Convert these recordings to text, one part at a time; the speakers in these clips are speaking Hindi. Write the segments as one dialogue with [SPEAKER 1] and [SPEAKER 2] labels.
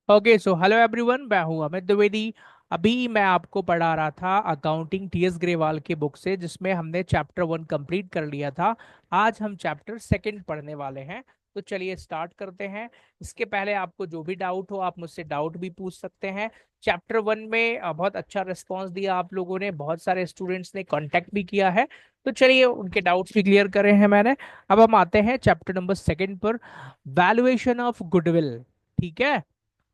[SPEAKER 1] ओके सो हेलो एवरीवन, मैं हूं अमित द्विवेदी। अभी मैं आपको पढ़ा रहा था अकाउंटिंग टीएस ग्रेवाल के बुक से, जिसमें हमने चैप्टर 1 कंप्लीट कर लिया था। आज हम चैप्टर 2 पढ़ने वाले हैं। तो चलिए स्टार्ट करते हैं। इसके पहले आपको जो भी डाउट हो आप मुझसे डाउट भी पूछ सकते हैं। चैप्टर 1 में बहुत अच्छा रिस्पॉन्स दिया आप लोगों ने, बहुत सारे स्टूडेंट्स ने कांटेक्ट भी किया है। तो चलिए उनके डाउट्स भी क्लियर करे हैं मैंने। अब हम आते हैं चैप्टर नंबर 2 पर, वैल्यूएशन ऑफ गुडविल। ठीक है।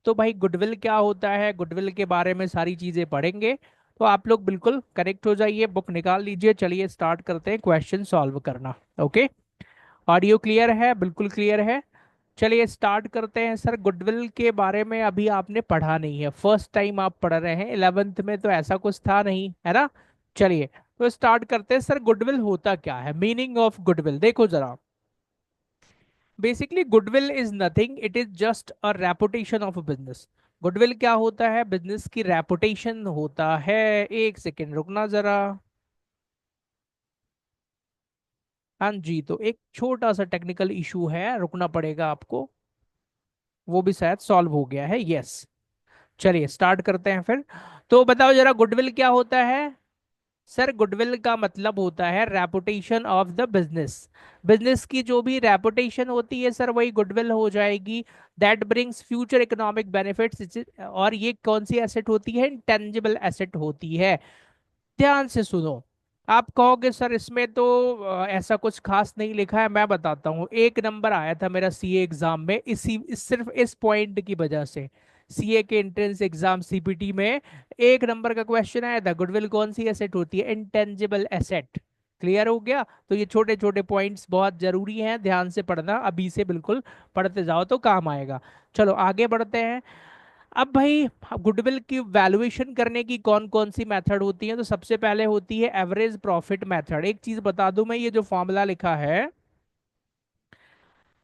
[SPEAKER 1] तो भाई गुडविल क्या होता है, गुडविल के बारे में सारी चीजें पढ़ेंगे। तो आप लोग बिल्कुल कनेक्ट हो जाइए, बुक निकाल लीजिए। चलिए स्टार्ट करते हैं क्वेश्चन सॉल्व करना। ओके। ऑडियो क्लियर है? बिल्कुल क्लियर है। चलिए स्टार्ट करते हैं। सर गुडविल के बारे में अभी आपने पढ़ा नहीं है, फर्स्ट टाइम आप पढ़ रहे हैं। 11th में तो ऐसा कुछ था नहीं, है ना। चलिए तो स्टार्ट करते हैं। सर गुडविल होता क्या है, मीनिंग ऑफ गुडविल देखो जरा। Basically goodwill is nothing, it is just a reputation of a business. Goodwill क्या होता है? बिजनेस की रेपुटेशन होता है। एक सेकेंड रुकना जरा। हाँ जी, तो एक छोटा सा टेक्निकल इशू है, रुकना पड़ेगा आपको। वो भी शायद सॉल्व हो गया है, यस। चलिए स्टार्ट करते हैं फिर। तो बताओ जरा गुडविल क्या होता है। सर गुडविल का मतलब होता है reputation of the business. Business की जो भी रेपुटेशन होती है सर, वही गुडविल हो जाएगी। That brings future economic benefits. और ये कौन सी एसेट होती है? इंटेंजिबल एसेट होती है। ध्यान से सुनो। आप कहोगे सर इसमें तो ऐसा कुछ खास नहीं लिखा है। मैं बताता हूँ, एक नंबर आया था मेरा सीए एग्जाम में सिर्फ इस पॉइंट की वजह से। सीए के एंट्रेंस एग्जाम सीपीटी में एक नंबर का क्वेश्चन आया था, गुडविल कौन सी एसेट होती है? Intangible asset. क्लियर हो गया? तो ये छोटे छोटे पॉइंट्स बहुत जरूरी हैं, ध्यान से पढ़ना, अभी से बिल्कुल पढ़ते जाओ तो काम आएगा। चलो आगे बढ़ते हैं। अब भाई गुडविल की वैल्यूएशन करने की कौन कौन सी मेथड होती है? तो सबसे पहले होती है एवरेज प्रॉफिट मेथड। एक चीज बता दूं, मैं ये जो फॉर्मूला लिखा है,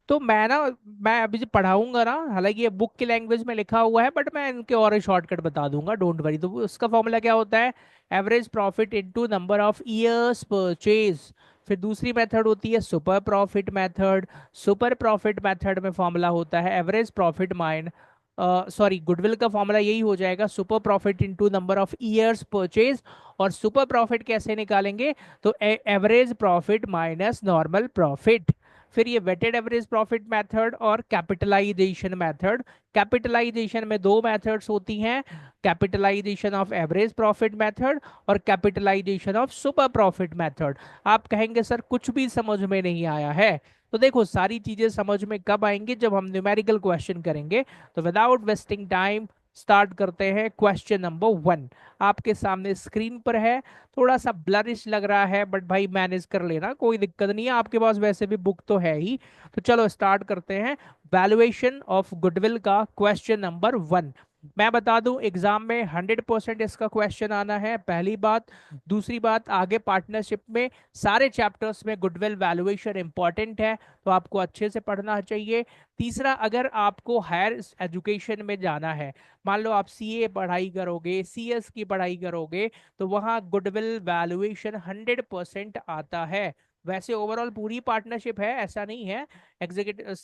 [SPEAKER 1] तो मैं अभी जो पढ़ाऊंगा ना, हालांकि ये बुक की लैंग्वेज में लिखा हुआ है, बट मैं इनके और शॉर्टकट बता दूंगा, डोंट वरी। तो उसका फॉर्मूला क्या होता है? Average profit into number of years purchase. फिर दूसरी मेथड होती है super profit method. Super profit method में फॉर्मूला होता है average profit mine sorry, goodwill का फॉर्मूला यही हो जाएगा, super profit into number of years purchase. और सुपर प्रॉफिट कैसे निकालेंगे? तो average profit minus normal profit. फिर ये वेटेड एवरेज प्रॉफिट मेथड और कैपिटलाइजेशन मेथड। कैपिटलाइजेशन में दो मेथड्स होती हैं, capitalisation of average profit method और capitalisation of super profit method. आप कहेंगे सर कुछ भी समझ में नहीं आया है। तो देखो सारी चीजें समझ में कब आएंगी? जब हम न्यूमेरिकल क्वेश्चन करेंगे। तो विदाउट वेस्टिंग टाइम स्टार्ट करते हैं। क्वेश्चन नंबर 1 आपके सामने स्क्रीन पर है। थोड़ा सा ब्लरिश लग रहा है, बट भाई मैनेज कर लेना, कोई दिक्कत नहीं है, आपके पास वैसे भी बुक तो है ही। तो चलो स्टार्ट करते हैं। वैल्यूएशन ऑफ गुडविल का क्वेश्चन नंबर 1। मैं बता दूं एग्जाम में 100% इसका क्वेश्चन आना है, पहली बात। दूसरी बात, आगे पार्टनरशिप में सारे चैप्टर्स में गुडविल वैल्यूएशन इंपॉर्टेंट है, तो आपको अच्छे से पढ़ना चाहिए। तीसरा, अगर आपको हायर एजुकेशन में जाना है, मान लो आप सीए पढ़ाई करोगे, सीएस की पढ़ाई करोगे, तो वहां गुडविल वैल्यूएशन 100% आता है। वैसे ओवरऑल पूरी पार्टनरशिप है, ऐसा नहीं है एग्जीक्यूटिव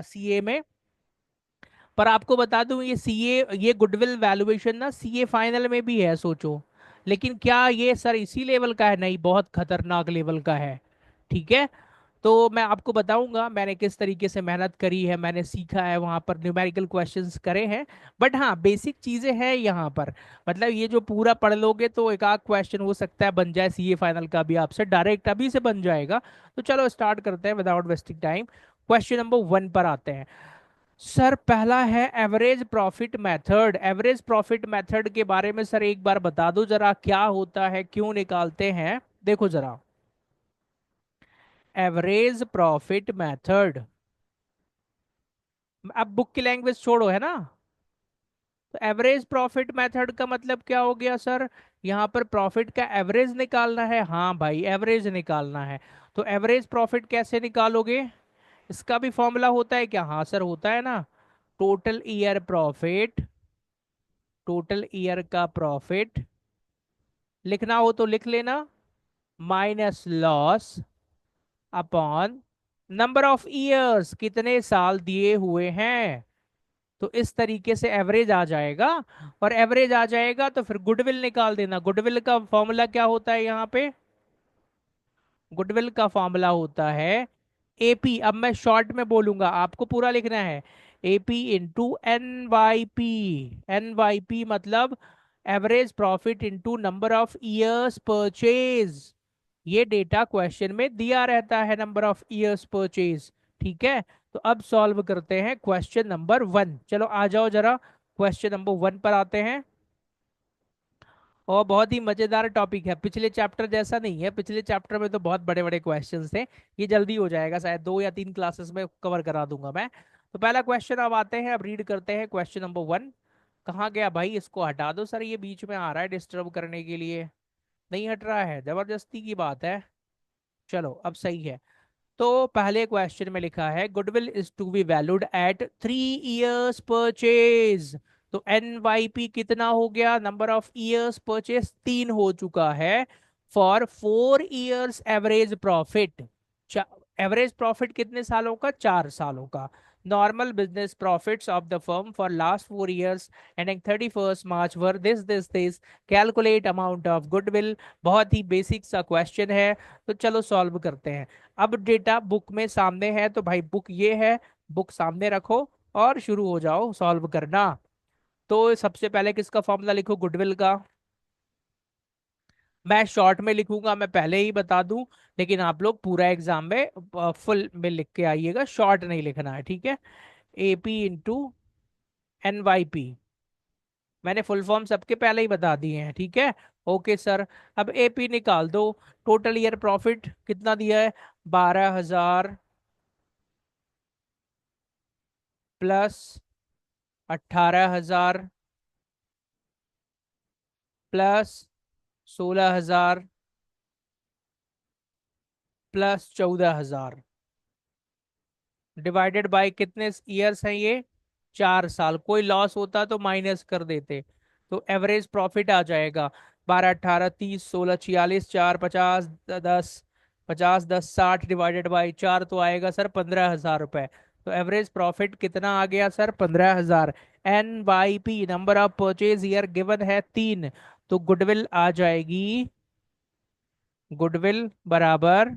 [SPEAKER 1] सीए में। पर आपको बता दूं, ये गुडविल वैल्यूएशन ना सीए फाइनल में भी है, सोचो। लेकिन क्या ये सर इसी लेवल का है? नहीं, बहुत खतरनाक लेवल का है। ठीक है। तो मैं आपको बताऊंगा मैंने किस तरीके से मेहनत करी है, मैंने सीखा है, वहां पर न्यूमेरिकल क्वेश्चंस करे हैं। बट हाँ, बेसिक चीजें हैं यहाँ पर। मतलब ये जो पूरा पढ़ लोगे तो एक आध क्वेश्चन हो सकता है बन जाए सीए फाइनल का भी आपसे, डायरेक्ट अभी से बन जाएगा। तो चलो स्टार्ट करते हैं without wasting time. Question number 1 पर आते हैं। सर पहला है average profit method. Average profit method के बारे में सर एक बार बता दो जरा, क्या होता है, क्यों निकालते हैं? देखो जरा, एवरेज प्रॉफिट मेथड। अब बुक की लैंग्वेज छोड़ो, है ना। तो एवरेज प्रॉफिट मेथड का मतलब क्या हो गया सर? यहाँ पर प्रॉफिट का एवरेज निकालना है। हाँ भाई, एवरेज निकालना है। तो एवरेज प्रॉफिट कैसे निकालोगे? इसका भी फॉर्मूला होता है क्या? हाँ सर होता है ना। Total year profit, total year का प्रॉफिट लिखना हो तो लिख लेना, minus loss upon number of years, कितने साल दिए हुए हैं। तो इस तरीके से एवरेज आ जाएगा। और एवरेज आ जाएगा तो फिर गुडविल निकाल देना। गुडविल का फॉर्मूला क्या होता है यहाँ पे? गुडविल का फॉर्मूला होता है एपी। अब मैं शॉर्ट में बोलूंगा, आपको पूरा लिखना है। AP into N Y P मतलब average profit into number of years purchase. ये डेटा क्वेश्चन में दिया रहता है, नंबर ऑफ ईयर्स परचेज। ठीक है, तो अब सॉल्व करते हैं क्वेश्चन नंबर 1। चलो आ जाओ जरा, क्वेश्चन नंबर 1 पर आते हैं। और बहुत ही मजेदार टॉपिक है, पिछले चैप्टर जैसा नहीं है। पिछले चैप्टर में तो बहुत बड़े बड़े क्वेश्चंस थे। ये जल्दी हो जाएगा, शायद 2 या 3 क्लासेस में कवर करा दूंगा मैं। तो पहला क्वेश्चन अब आते हैं, अब रीड करते हैं क्वेश्चन नंबर 1। कहाँ गया भाई? इसको हटा दो सर, ये बीच में आ रहा है डिस्टर्ब करने के लिए। नहीं हट रहा है, जबरदस्ती की बात है। चलो अब सही है। तो पहले क्वेश्चन में लिखा है goodwill is to be valued at 3 years purchase. तो एनवाईपी कितना हो गया? नंबर ऑफ ईयर्स परचेज 3 हो चुका है। For 4 years average profit. Average profit कितने सालों का? 4 सालों का। Normal business profits of the firm for last 4 years ending 31st March were this calculate amount of goodwill. बहुत ही बेसिक सा क्वेश्चन है, तो चलो सॉल्व करते हैं। अब डेटा बुक में सामने है, तो भाई बुक ये है, बुक सामने रखो और शुरू हो जाओ सॉल्व करना। तो सबसे पहले किसका फॉर्मूला लिखो? गुडविल का। मैं शॉर्ट में लिखूंगा, मैं पहले ही बता दूं। लेकिन आप लोग पूरा एग्जाम में फुल में लिख के आइएगा, शॉर्ट नहीं लिखना है, ठीक है? AP into NYP. मैंने फुल फॉर्म सबके पहले ही बता दिए हैं, ठीक है? Okay sir. अब एपी निकाल दो। टोटल ईयर प्रॉफिट कितना दिया है? 12,000 plus 18,000 plus 16,000 plus 14,000 divided by कितने ईयर्स हैं ये? 4 साल। कोई लॉस होता तो माइनस कर देते। तो एवरेज प्रॉफिट आ जाएगा 12 18 30 16 46 4 50 10 50 10 60 डिवाइडेड बाय 4 तो आएगा सर 15,000 रुपए। तो एवरेज प्रॉफिट कितना आ गया sir? 15,000। NYP number of purchase year given है 3। तो गुडविल आ जाएगी, गुडविल बराबर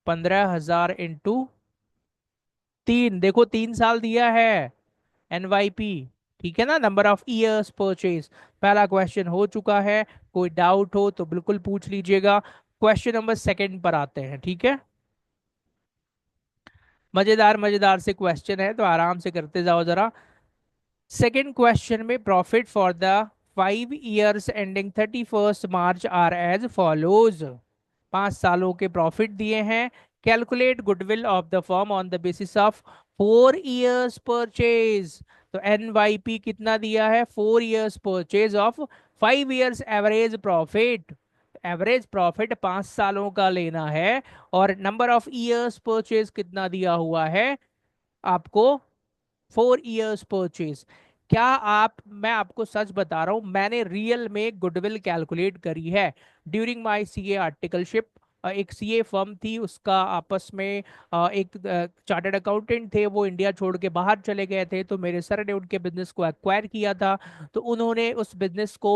[SPEAKER 1] 15,000 इंटू 3। देखो 3 साल दिया है एनवाईपी। ठीक है ना? Number of years purchase. पहला क्वेश्चन हो चुका है। कोई डाउट हो तो बिल्कुल पूछ लीजिएगा। क्वेश्चन नंबर 2 पर आते हैं, ठीक है? मजेदार मजेदार से क्वेश्चन है, तो आराम से करते जाओ जरा। सेकेंड क्वेश्चन में profit for the 5 years ending 31st March are as follows. 5 सालों के प्रॉफिट दिए हैं। Calculate goodwill of the firm on the basis of 4 years purchase. तो एनवाईपी कितना दिया है? 4 years purchase of 5 years average profit. Average profit 5 सालों का लेना है। और नंबर ऑफ ईयर्स परचेज कितना दिया हुआ है आपको? 4 इयर्स परचेज। क्या आप, मैं आपको सच बता रहा हूं, मैंने रियल में गुडविल कैलकुलेट करी है ड्यूरिंग माय सीए आर्टिकलशिप। एक सीए फर्म थी, उसका आपस में एक चार्टर्ड अकाउंटेंट थे, वो इंडिया छोड़ के बाहर चले गए थे, तो मेरे सर ने उनके बिजनेस को एक्वायर किया था। तो उन्होंने उस बिजनेस को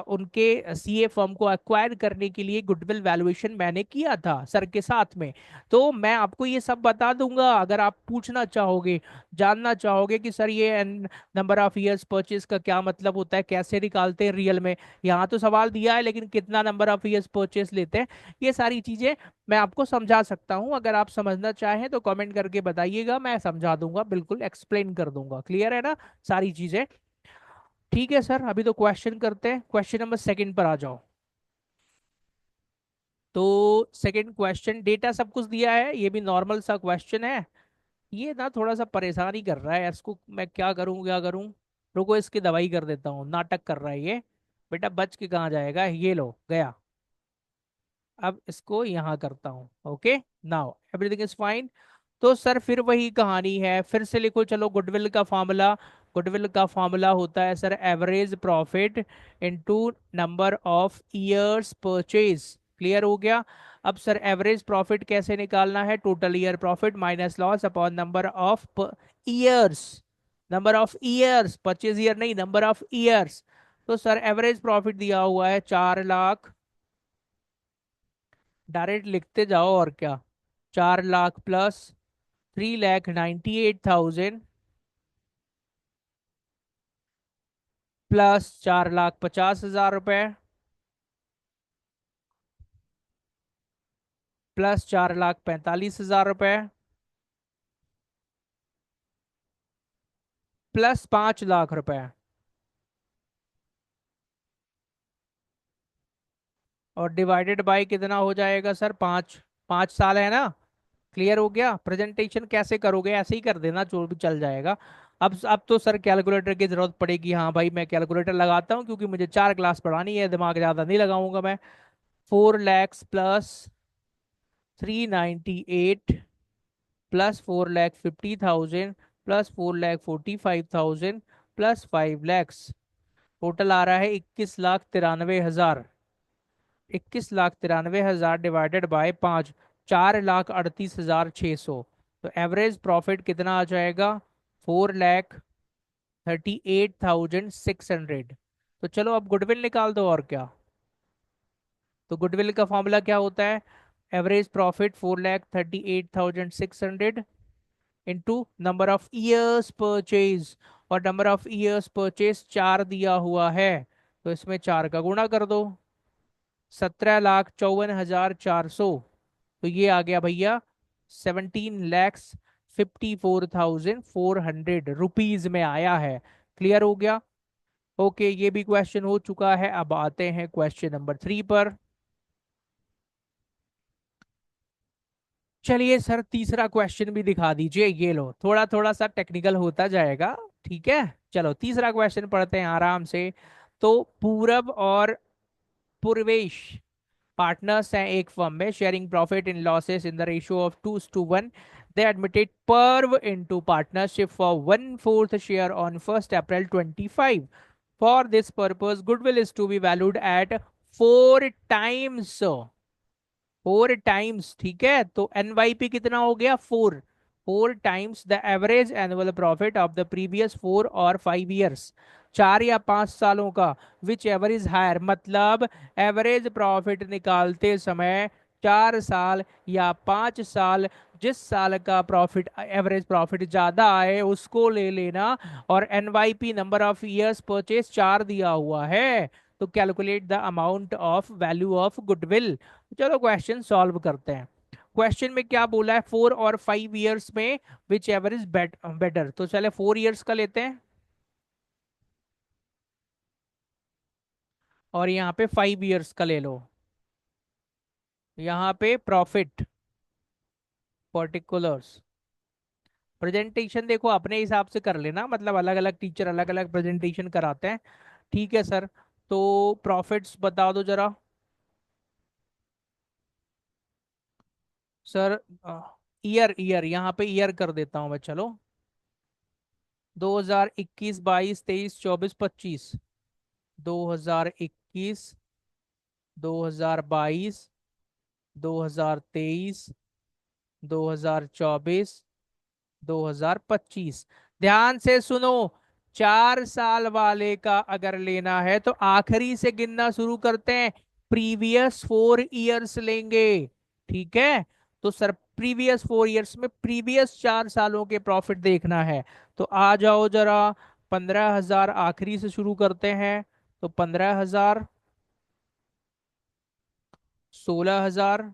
[SPEAKER 1] उनके सीए फर्म को एक्वायर करने के लिए गुडविल वैल्यूएशन मैंने किया था सर के साथ में। तो मैं आपको ये सब बता दूंगा, अगर आप पूछना चाहोगे, जानना चाहोगे कि सर ये नंबर ऑफ ईयर्स परचेज का क्या मतलब होता है, कैसे निकालते हैं रियल में। यहाँ तो सवाल दिया है, लेकिन कितना नंबर ऑफ ईयर्स परचेज लेते हैं, ये सारी चीजें मैं आपको समझा सकता हूँ। अगर आप समझना चाहें तो कमेंट करके बताइएगा, मैं समझा दूंगा, बिल्कुल एक्सप्लेन कर दूंगा। क्लियर है ना सारी चीजें? ठीक है सर, अभी तो क्वेश्चन करते हैं। क्वेश्चन नंबर 2 पर आ जाओ। तो सेकंड क्वेश्चन, डेटा सब कुछ दिया है, ये भी नॉर्मल सा क्वेश्चन है। ये ना थोड़ा सा परेशान ही कर रहा है, इसको मैं क्या करूं क्या करूं। रुको, इसकी दवाई कर देता हूँ, नाटक कर रहा है ये। बेटा बच के कहाँ जाएगा, ये लो गया। अब इसको यहाँ करता हूँ। Okay, now everything is fine. तो सर फिर वही कहानी है, फिर से लिखो चलो गुडविल का फॉर्मूला। गुडविल का फॉर्मूला होता है sir average profit into number of years purchase. Clear हो गया? अब सर एवरेज प्रॉफिट कैसे निकालना है? Total year profit minus loss upon number of years. Number of years, purchase year नहीं, नंबर ऑफ ईयर्स। तो सर एवरेज प्रॉफिट दिया हुआ है 4 लाख, डायरेक्ट लिखते जाओ और क्या, 4 लाख प्लस 3,98,000 प्लस 4,50,000 रुपए प्लस 4,45,000 रुपए प्लस 5 लाख रुपए। और डिवाइडेड बाय कितना हो जाएगा सर, 5 5 साल है ना। क्लियर हो गया। प्रेजेंटेशन कैसे करोगे, ऐसे ही कर देना, जो भी चल जाएगा। अब तो सर कैलकुलेटर की जरूरत पड़ेगी। हाँ भाई, मैं कैलकुलेटर लगाता हूँ क्योंकि मुझे 4 क्लास पढ़ानी है, दिमाग ज्यादा नहीं लगाऊंगा मैं। 4 lakhs plus 398 plus 4,50,000 plus 4,45,000 plus 5 lakhs, total आ रहा है 21,93,000। 21,93,000 डिवाइडेड बाय 5, 4,38,600। तो एवरेज प्रॉफिट कितना आ जाएगा, 4,38,600। तो चलो अब गुडविल निकाल दो और क्या। तो गुडविल का फॉर्मूला क्या होता है, average profit 4,38,600 into number of years purchase. और नंबर ऑफ ईयर्स परचेज 4 दिया हुआ है, तो इसमें 4 का गुणा कर दो, 17,54,400। तो ये आ गया भैया 17,54,400 में आया है। क्लियर हो गया। ओके, ये भी क्वेश्चन हो चुका है। अब आते हैं क्वेश्चन नंबर 3 पर। चलिए सर, तीसरा क्वेश्चन भी दिखा दीजिए। ये लो, थोड़ा थोड़ा सा टेक्निकल होता जाएगा। ठीक है, चलो तीसरा क्वेश्चन पढ़ते हैं आराम से। तो पूरब और पूर्वेश पार्टनर्स हैं एक फर्म में, sharing profit in losses in the ratio of 2:1। They admitted Parv into partnership for 1/4 share on 1 April 2025। For this purpose goodwill is to be valued at 4 times. 4 times, ठीक है। तो एनवाईपी कितना हो गया, 4 times the average annual profit of the previous 4 और 5 ईयर्स, 4 या 5 सालों का। विच एवर इज हायर, मतलब एवरेज प्रॉफिट निकालते समय 4 साल या 5 साल, जिस साल का प्रॉफिट एवरेज प्रॉफिट ज्यादा आए उसको ले लेना। और NYP number of years purchase 4 दिया हुआ है, तो calculate the amount of value of goodwill. चलो क्वेश्चन सॉल्व करते हैं। क्वेश्चन में क्या बोला है, 4 और 5 ईयर्स में विच एवर इज बेटर। तो चले 4 ईयर्स का लेते हैं, और यहाँ पे 5 ईयर्स का ले लो। यहाँ पे प्रॉफिट पर्टिकुलर्स, प्रेजेंटेशन देखो अपने हिसाब से कर लेना, मतलब अलग अलग टीचर अलग अलग प्रेजेंटेशन कराते हैं। ठीक है सर। तो प्रॉफिट्स बता दो जरा सर। ईयर ईयर यहाँ पे ईयर कर देता हूँ मैं, चलो। 2021, 22, 23, 24, 25। 2021, 2022, 2023, 2024, 2025। ध्यान से सुनो, 4 साल वाले का अगर लेना है तो आखिरी से गिनना शुरू करते हैं, प्रीवियस 4 ईयर्स लेंगे। ठीक है। तो सर प्रीवियस 4 ईयर्स में प्रीवियस 4 सालों के प्रॉफिट देखना है। तो आ जाओ जरा, 15,000 आखिरी से शुरू करते हैं। तो 15,000, 16,000,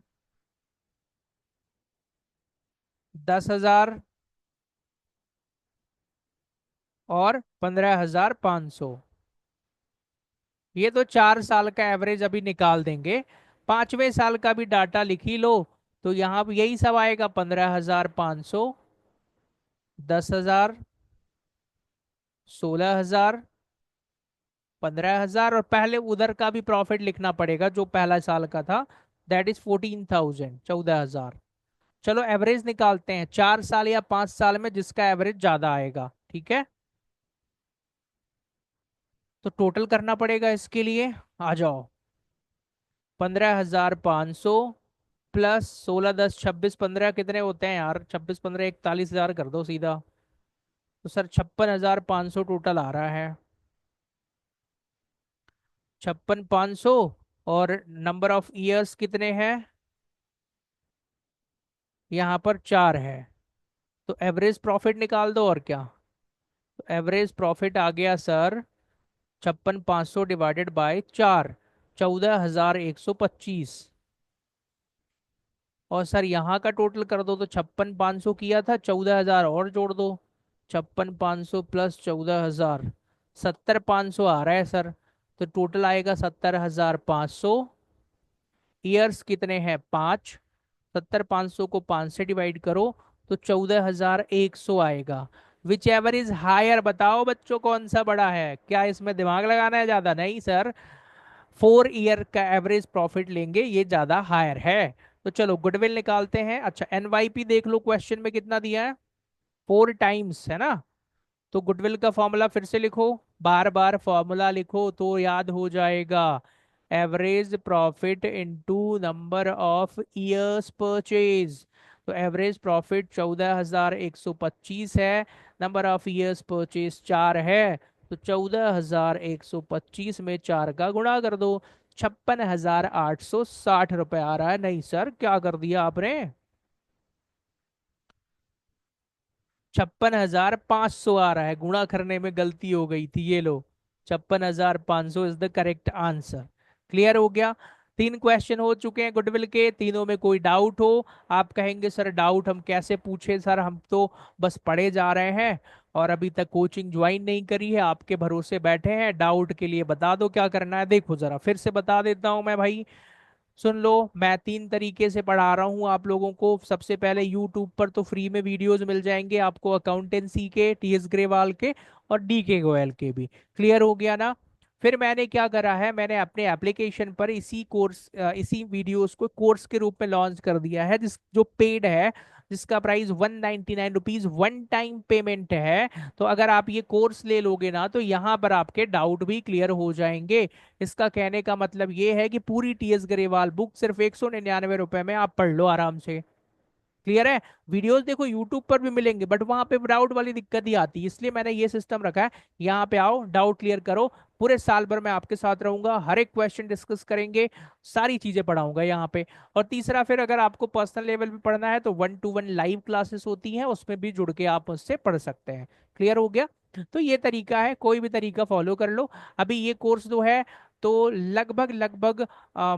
[SPEAKER 1] 10,000 और 15,500। ये तो 4 साल का एवरेज अभी निकाल देंगे। 5वें साल का भी डाटा लिख ही लो। तो यहाँ पे यही सब आएगा, 15,500, 10,000, 16,000, 15,000, और पहले उधर का भी प्रॉफिट लिखना पड़ेगा जो पहला साल का था, दैट इज 14,000, 14,000। चलो एवरेज निकालते हैं, 4 साल या 5 साल में जिसका एवरेज ज्यादा आएगा। ठीक है। तो टोटल करना पड़ेगा इसके लिए, आ जाओ। 15,500 प्लस 16, 10, 26, 15 कितने होते हैं यार, 26, 15, 41,000 कर दो सीधा। तो सर 56,500 टोटल आ रहा है। 56,500। और नंबर ऑफ ईयर्स कितने हैं? यहाँ पर 4 है। तो एवरेज प्रॉफिट निकाल दो और क्या। तो एवरेज प्रॉफिट आ गया सर 56,500 डिवाइडेड बाय 4, 14,125। और सर यहाँ का टोटल कर दो, तो 56,500 किया था, 14,000 और जोड़ दो। 56,500 प्लस 14,000, 70,500 आ रहा है सर। तो टोटल आएगा 70,500। ईयर्स कितने हैं? 5। 70,500 को 5 से डिवाइड करो तो 14,100 आएगा। विच एवर इज हायर, बताओ बच्चों कौन सा बड़ा है? क्या इसमें दिमाग लगाना है ज्यादा? नहीं सर, 4 ईयर का एवरेज प्रॉफिट लेंगे, ये ज्यादा हायर है। तो चलो गुडविल निकालते हैं। अच्छा, एनवाईपी देख लो, क्वेश्चन में कितना दिया है? 4 टाइम्स है ना। तो गुडविल का फॉर्मूला फिर से लिखो, बार बार फॉर्मूला लिखो तो याद हो जाएगा। Average profit into number of years purchase. तो एवरेज प्रॉफिट 14,125 है, नंबर ऑफ ईयर्स परचेज 4 है। तो 14,125 में 4 का गुणा कर दो, 56,860 रुपये आ रहा है। नहीं सर, क्या कर दिया आपने? 56,500 आ रहा है, गुणा करने में गलती हो गई थी, ये लो। 56,500 is the correct answer. Clear हो गया? 3 क्वेश्चन हो चुके हैं गुडविल के, तीनों में कोई डाउट हो? आप कहेंगे सर डाउट हम कैसे पूछे, सर हम तो बस पढ़े जा रहे हैं और अभी तक कोचिंग ज्वाइन नहीं करी है, आपके भरोसे बैठे हैं, डाउट के लिए बता दो क्या करना है। देखो जरा फिर से बता देता हूं मैं भाई, सुन लो। मैं 3 तरीके से पढ़ा रहा हूँ आप लोगों को। सबसे पहले यूट्यूब पर तो फ्री में वीडियोस मिल जाएंगे आपको, अकाउंटेंसी के, टीएस ग्रेवाल के और डी के गोयल के भी। क्लियर हो गया ना? फिर मैंने क्या करा है, मैंने अपने एप्लीकेशन पर इसी कोर्स, इसी वीडियोस को कोर्स के रूप में लॉन्च कर दिया है, जिस जो पेड है, जिसका price 199 rupees one time payment है। तो अगर आप ये कोर्स ले लोगे ना, तो यहाँ पर आपके डाउट भी क्लियर हो जाएंगे। इसका कहने का मतलब ये है कि पूरी टीएस गरेवाल बुक सिर्फ 199 रुपए में आप पढ़ लो आराम से। क्लियर है? वीडियोस देखो यूट्यूब पर भी मिलेंगे, बट वहां पे डाउट वाली दिक्कत ही आती है, इसलिए मैंने ये सिस्टम रखा है। यहाँ पे आओ, डाउट क्लियर करो। पूरे साल भर मैं आपके साथ रहूंगा, हर एक क्वेश्चन डिस्कस करेंगे, सारी चीजें पढ़ाऊंगा यहाँ पे। और तीसरा, फिर अगर आपको पर्सनल लेवल पे पढ़ना है तो 1-to-1 लाइव क्लासेस होती हैं, उसमें भी जुड़ के आप मुझसे पढ़ सकते हैं। क्लियर हो गया? तो ये तरीका है, कोई भी तरीका फॉलो कर लो। अभी ये कोर्स जो है, तो लगभग लगभग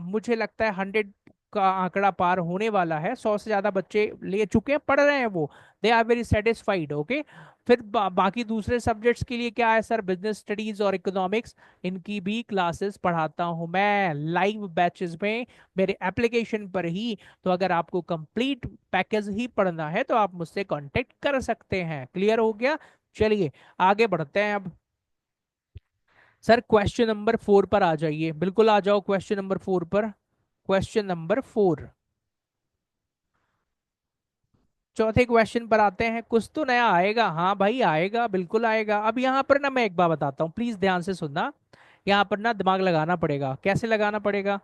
[SPEAKER 1] मुझे लगता है 100 का आंकड़ा पार होने वाला है। 100 से ज्यादा बच्चे ले चुके हैं, पढ़ रहे हैं वो। They are very satisfied. Okay. फिर बाकी दूसरे सब्जेक्ट्स के लिए क्या है सर, बिजनेस स्टडीज और इकोनॉमिक्स, इनकी भी क्लासेस पढ़ाता हूं मैं लाइव बैचेस में, मेरे एप्लीकेशन पर ही। तो अगर आपको कंप्लीट पैकेज ही पढ़ना है तो आप मुझसे कांटेक्ट कर सकते हैं। क्लियर हो गया? चलिए आगे बढ़ते हैं अब। सर क्वेश्चन नंबर 4 पर आ जाइए, बिल्कुल आ जाओ क्वेश्चन नंबर 4 पर। क्वेश्चन नंबर 4, चौथे क्वेश्चन पर आते हैं। कुछ तो नया आएगा, हाँ भाई आएगा, बिल्कुल आएगा। अब यहाँ पर ना मैं एक बात बताता हूँ, प्लीज ध्यान से सुनना। यहाँ पर ना दिमाग लगाना पड़ेगा। कैसे लगाना पड़ेगा?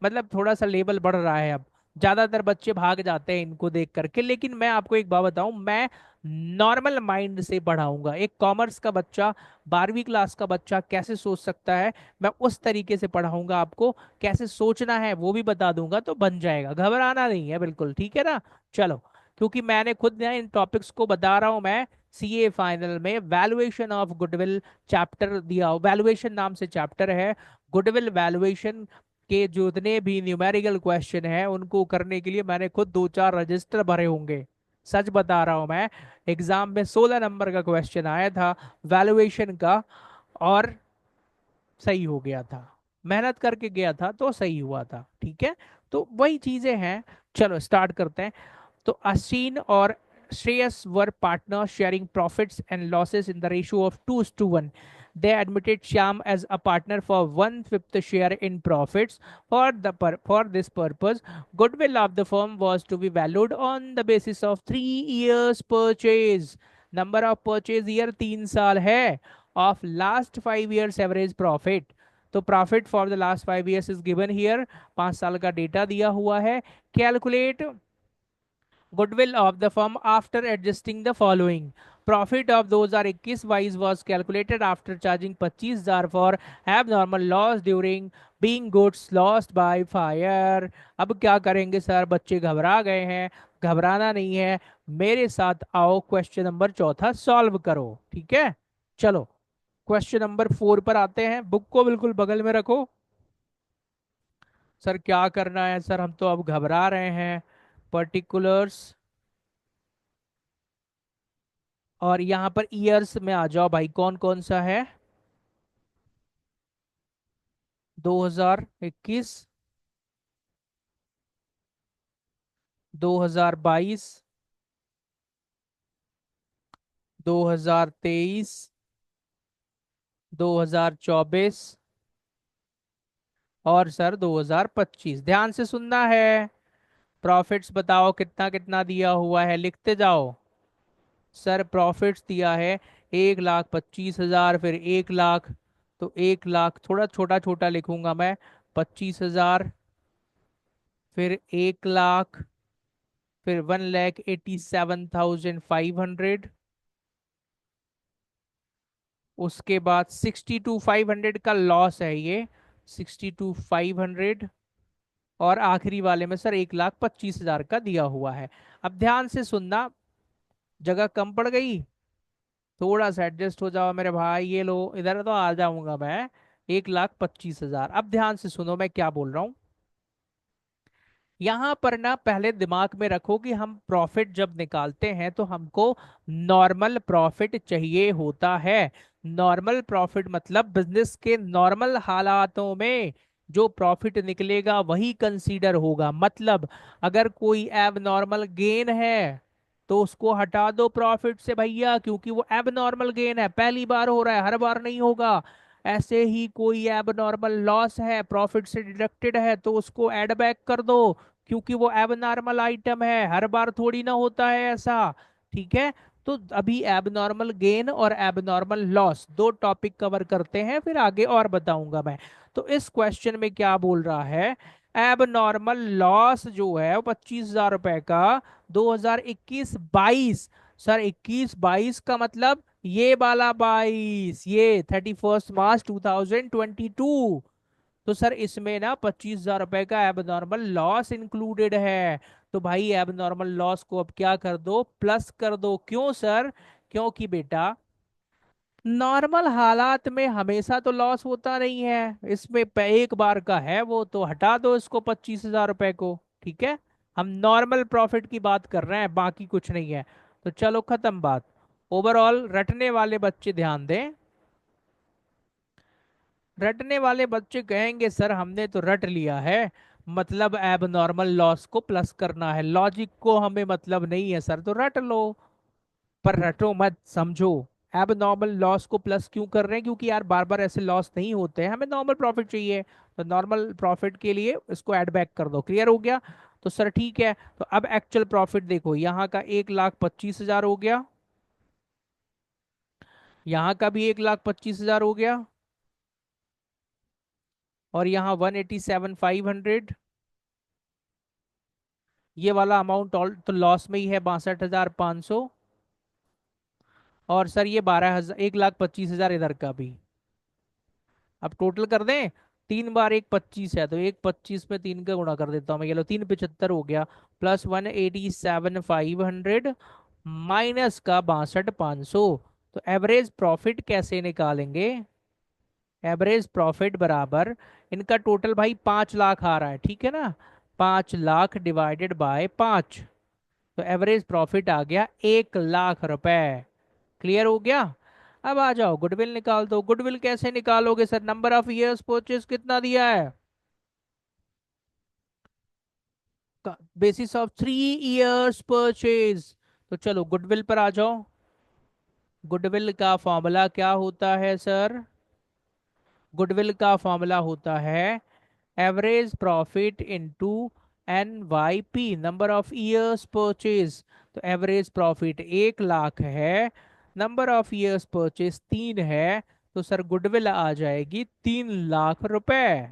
[SPEAKER 1] मतलब थोड़ा सा लेवल बढ़ रहा है अब, ज्यादातर बच्चे भाग जाते हैं इनको देख करके, लेकिन मैं आपको एक बात बताऊं, मैं नॉर्मल माइंड से पढ़ाऊंगा। एक कॉमर्स का बच्चा, 12वीं क्लास का बच्चा कैसे सोच सकता है, मैं उस तरीके से पढ़ाऊंगा आपको। कैसे सोचना है वो भी बता दूंगा, तो बन जाएगा, घबराना नहीं है बिल्कुल, ठीक है ना? चलो, क्योंकि मैंने खुद ना इन टॉपिक्स को बता रहा हूं मैं। सीए फाइनल में वैल्यूएशन ऑफ गुडविल चैप्टर दिया, वैल्यूएशन नाम से चैप्टर है। गुडविल वैल्यूएशन के जितने भी न्यूमेरिकल क्वेश्चन हैं उनको करने के लिए मैंने खुद 2-4 रजिस्टर भरे होंगे। सच बता रहा हूं मैं। एग्जाम में 16 नंबर का क्वेश्चन आया था वैल्यूएशन का, और सही हो गया था। मेहनत करके गया था तो सही हुआ था, ठीक है? तो वही चीजें हैं। चलो स्टार्ट करते हैं। तो अश्विन और Shreyas were partner sharing profits and losses in the ratio of 2:1. They admitted Shyam as a partner for 1/5 share in profits. For this purpose, goodwill of the firm was to be valued on the basis of 3 years purchase. Number of purchase year 3 साल है, of last 5 years average profit. तो profit for the last 5 years is given here, 5 साल का डेटा दिया हुआ है। Calculate goodwill of the firm after adjusting the following. Profit of 2021-22 was calculated after charging 25,000 for abnormal loss during being goods lost by fire. अब क्या करेंगे सर, बच्चे घबरा गए हैं, घबराना नहीं है, मेरे साथ आओ, क्वेश्चन नंबर चौथा सॉल्व करो। ठीक है, चलो क्वेश्चन नंबर 4 पर आते हैं। बुक को बिल्कुल बगल में रखो। सर क्या करना है सर, हम तो अब घबरा रहे हैं। पर्टिकुलर्स, और यहाँ पर ईयर्स में आ जाओ भाई, कौन कौन सा है। 2021, 2022, 2023, 2024 और सर 2025। ध्यान से सुनना है। प्रॉफिट्स बताओ कितना कितना दिया हुआ है, लिखते जाओ। सर प्रॉफिट्स दिया है 1,25,000, फिर 1 लाख, तो 1 लाख थोड़ा छोटा छोटा लिखूंगा मैं, 25,000, फिर 1 लाख, फिर 1,87,500, उसके बाद 62,500 का लॉस है ये, 62,500, और आखिरी वाले में सर 1,25,000 का दिया हुआ है। अब ध्यान से सुनना, जगह कम पड़ गई, थोड़ा सा एडजस्ट हो जाओ मेरे भाई, ये लो इधर तो आ जाऊंगा मैं। 1,25,000, अब ध्यान से सुनो मैं क्या बोल रहा हूँ। यहां पर ना पहले दिमाग में रखो कि हम प्रॉफिट जब निकालते हैं तो हमको नॉर्मल प्रॉफिट चाहिए होता है। नॉर्मल प्रॉफिट मतलब बिजनेस के नॉर्मल हालातों में जो प्रॉफिट निकलेगा वही कंसीडर होगा। मतलब अगर कोई एब नॉर्मल गेन है तो उसको हटा दो प्रॉफिट से भैया, क्योंकि वो एब नॉर्मल गेन है, पहली बार हो रहा है, हर बार नहीं होगा। ऐसे ही कोई एब नॉर्मल लॉस है, प्रॉफिट से डिडक्टेड है, तो उसको ऐड बैक कर दो, क्योंकि वो एबनॉर्मल आइटम है, हर बार थोड़ी ना होता है ऐसा। ठीक है, तो अभी एबनॉर्मल गेन और एबनॉर्मल लॉस दो टॉपिक कवर करते हैं, फिर आगे और बताऊंगा मैं। तो इस क्वेश्चन में क्या बोल रहा है, एबनॉर्मल लॉस जो है वो 25,000 रुपए का 2021-22। सर 21-22 का मतलब ये वाला 22, ये 31 मार्च 2022। तो सर इसमें ना 25,000 रुपए का एबनॉर्मल लॉस इंक्लूडेड है। तो भाई एबनॉर्मल लॉस को अब क्या कर दो, प्लस कर दो। क्यों सर, क्योंकि बेटा नॉर्मल हालात में हमेशा तो लॉस होता नहीं है, इसमें एक बार का है वो, तो हटा दो इसको 25,000 रुपए को। ठीक है, हम नॉर्मल प्रॉफिट की बात कर रहे हैं, बाकी कुछ नहीं है। तो चलो खत्म बात। ओवरऑल रटने वाले बच्चे ध्यान दें। रटने वाले बच्चे कहेंगे सर हमने तो रट लिया है, मतलब एब नॉर्मल लॉस को प्लस करना है, लॉजिक को हमें मतलब नहीं है सर, तो रट लो। पर रटो मत, समझो। एब नॉर्मल लॉस को प्लस क्यों कर रहे हैं, क्योंकि यार बार बार ऐसे लॉस नहीं होते हैं, हमें नॉर्मल प्रॉफिट चाहिए। तो नॉर्मल प्रॉफिट के लिए इसको ऐड बैक कर दो, क्लियर हो गया। तो सर ठीक है, तो अब एक्चुअल प्रॉफिट देखो, यहाँ का 1,25,000 हो गया, यहाँ का भी 1,25,000 हो गया, और यहाँ 187,500, ये वाला अमाउंट ऑल तो लॉस में ही है, 62,500। और सर ये 12,000, 1,25,000 इधर का भी। अब टोटल कर दें, 3 बार 1 25 है, तो 1 25 में 3 का गुणा कर देता हूँ मैं, ये लो 3 75 हो गया, प्लस 187,500 माइनस का 62,500। तो एवरेज प्रॉफिट कैसे निकालेंगे, एवरेज प्रॉफिट बराबर इनका टोटल भाई 5 लाख आ रहा है, ठीक है ना, 5 लाख डिवाइडेड बाय 5, तो एवरेज प्रॉफिट आ गया 1 लाख रुपए। क्लियर हो गया। अब आ जाओ गुडविल निकाल दो। गुडविल कैसे निकालोगे sir, number of years purchase कितना दिया है, बेसिस ऑफ 3 इयर्स परचेज। तो चलो गुडविल पर आ जाओ। गुडविल का फॉर्मूला क्या होता है सर, गुडविल का फॉर्मूला होता है average profit into NYP, number of years purchase. तो एवरेज प्रॉफिट 1 लाख है, नंबर ऑफ इयर्स परचेज 3 है, तो सर गुडविल आ जाएगी 3 लाख रुपए।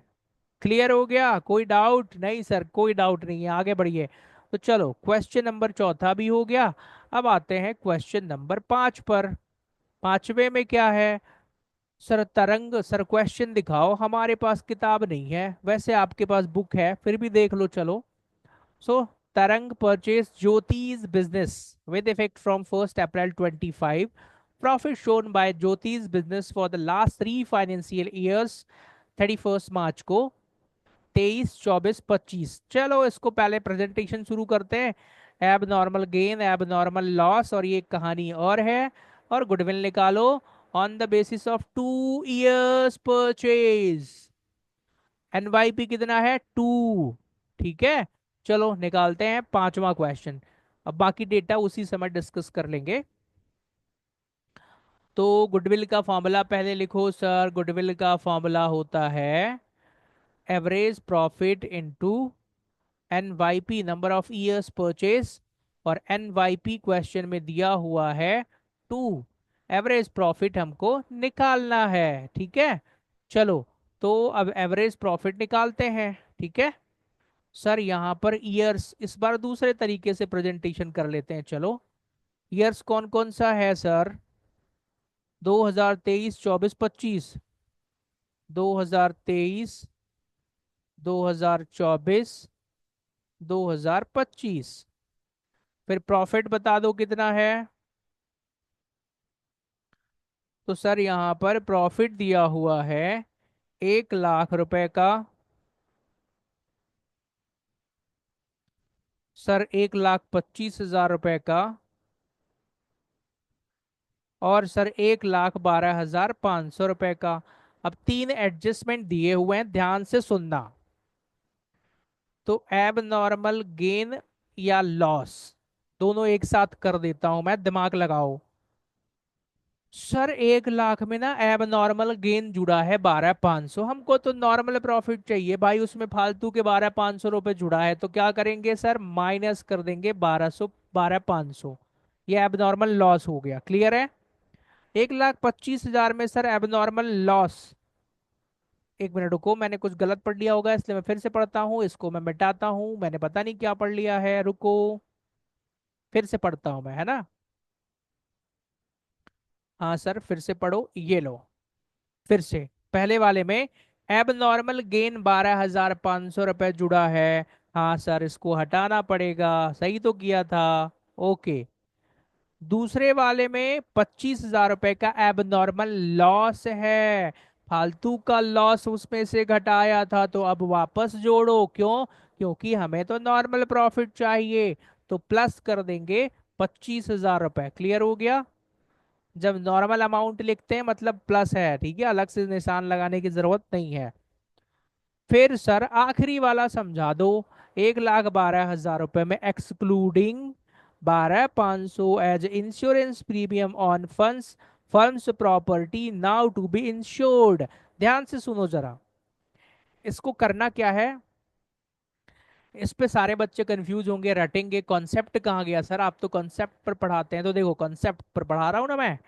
[SPEAKER 1] क्लियर हो गया, कोई डाउट नहीं सर, कोई डाउट नहीं है, आगे बढ़िए। तो चलो क्वेश्चन नंबर चौथा भी हो गया। अब आते हैं क्वेश्चन नंबर 5 पर। पांचवे में क्या है? सर तरंग, सर क्वेश्चन दिखाओ, हमारे पास किताब नहीं है, वैसे आपके पास बुक है, फिर भी देख लो चलो। सो तरंग purchase ज्योति's business with effect from 1st April 25. Profit shown by ज्योति's business for the last 3 financial years, 31st March को, 23, 24, 25। चलो इसको पहले प्रेजेंटेशन शुरू करते हैं। एब नॉर्मल गेन, एब नॉर्मल लॉस, और ये एक कहानी और है। और गुडविल निकालो on the basis of 2 years purchase. NYP कितना है? 2। ठीक है, चलो निकालते हैं पांचवा क्वेश्चन। अब बाकी डेटा उसी समय डिस्कस कर लेंगे। तो गुडविल का फॉर्मूला पहले लिखो सर। गुडविल का फॉर्मूला होता है average profit into NYP, number of years purchase, और एनवाईपी क्वेश्चन में दिया हुआ है 2। एवरेज प्रॉफिट हमको निकालना है। ठीक है, चलो तो अब एवरेज प्रॉफिट निकालते हैं। ठीक है सर, यहाँ पर ईयर्स इस बार दूसरे तरीके से प्रेजेंटेशन कर लेते हैं। चलो, ईयर्स कौन कौन सा है सर? 2023, 24, 25। 2023, 2024, 2025। फिर प्रॉफिट बता दो कितना है। तो सर यहाँ पर प्रॉफिट दिया हुआ है 1 लाख रुपए का। सर 1,25,000 रुपए का। और सर 1,12,500 रुपए का। अब तीन एडजस्टमेंट दिए हुए हैं, ध्यान से सुनना। तो एब नॉर्मल गेन या लॉस, दोनों एक साथ कर देता हूं मैं, दिमाग लगाओ। सर 1 लाख में ना एब नॉर्मल गेन जुड़ा है 12,500, हमको तो नॉर्मल प्रॉफिट चाहिए भाई, उसमें फालतू के 12,500 रुपए जुड़ा है, तो क्या करेंगे सर? माइनस कर देंगे 1200, 12,500। ये एब नॉर्मल लॉस हो गया। क्लियर है? 1,25,000 में सर एब नॉर्मल लॉस। एक मिनट रुको, मैंने कुछ गलत पढ़ लिया होगा, इसलिए मैं फिर से पढ़ता हूँ, इसको मैं मिटाता हूँ, मैंने पता नहीं क्या पढ़ लिया है, रुको फिर से पढ़ता हूँ मैं, है ना। हाँ सर, फिर से पढ़ो, ये लो। फिर से पहले वाले में एब नॉर्मल गेन 12,500 रुपये जुड़ा है। हाँ सर, इसको हटाना पड़ेगा, सही तो किया था। ओके। दूसरे वाले में 25,000 रुपए का एब नॉर्मल लॉस है, फालतू का लॉस उसमें से घटाया था, तो अब वापस जोड़ो। क्यों? क्योंकि हमें तो नॉर्मल प्रॉफिट चाहिए, तो प्लस कर देंगे 25,000 रुपए। क्लियर हो गया? जब नॉर्मल अमाउंट लिखते हैं मतलब प्लस है, ठीक है, अलग से निशान लगाने की जरूरत नहीं है। फिर सर आखिरी वाला समझा दो। 1,12,000 रुपए में excluding 12,500 as insurance premium on funds, firm's property now to be insured. ध्यान से सुनो जरा, इसको करना क्या है। इस पे सारे बच्चे कंफ्यूज होंगे, रटेंगे, कॉन्सेप्ट कहाँ गया सर, आप तो कॉन्सेप्ट पर पढ़ाते हैं। तो देखो, कॉन्सेप्ट पर पढ़ा रहा हूँ ना मैं।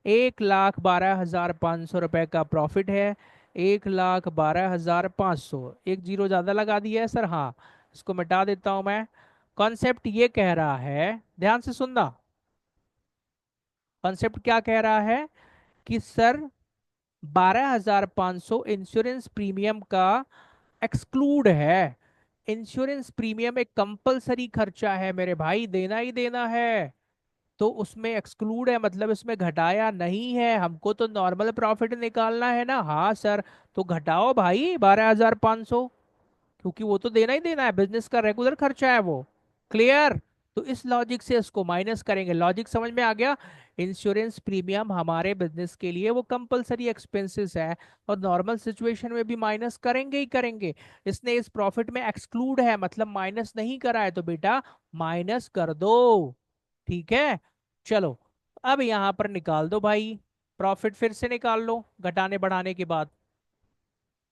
[SPEAKER 1] 1,12,500 रुपए का प्रॉफिट है। 1,12,500, एक जीरो ज्यादा लगा दिया है सर, हाँ, इसको मिटा देता हूं मैं। कॉन्सेप्ट ये कह रहा है, ध्यान से सुनना। कॉन्सेप्ट क्या कह रहा है कि सर 12,500 इंश्योरेंस प्रीमियम का एक्सक्लूड है। इंश्योरेंस प्रीमियम एक कंपलसरी खर्चा है मेरे भाई, देना ही देना है, तो उसमें एक्सक्लूड है, मतलब इसमें घटाया नहीं है। हमको तो नॉर्मल प्रॉफिट निकालना है ना। हाँ सर, तो घटाओ भाई 12,500, क्योंकि वो तो देना ही देना है, बिजनेस का रेगुलर खर्चा है वो। क्लियर? तो इस लॉजिक से इसको माइनस करेंगे। लॉजिक समझ में आ गया? इंश्योरेंस प्रीमियम हमारे बिजनेस के लिए वो कंपलसरी एक्सपेंसेस है, और नॉर्मल सिचुएशन में भी माइनस करेंगे ही करेंगे। इसने इस प्रॉफिट में एक्सक्लूड है, मतलब माइनस नहीं करा है, तो बेटा माइनस कर दो। ठीक है, चलो अब यहां पर निकाल दो भाई। प्रॉफिट फिर से निकाल लो घटाने बढ़ाने के बाद।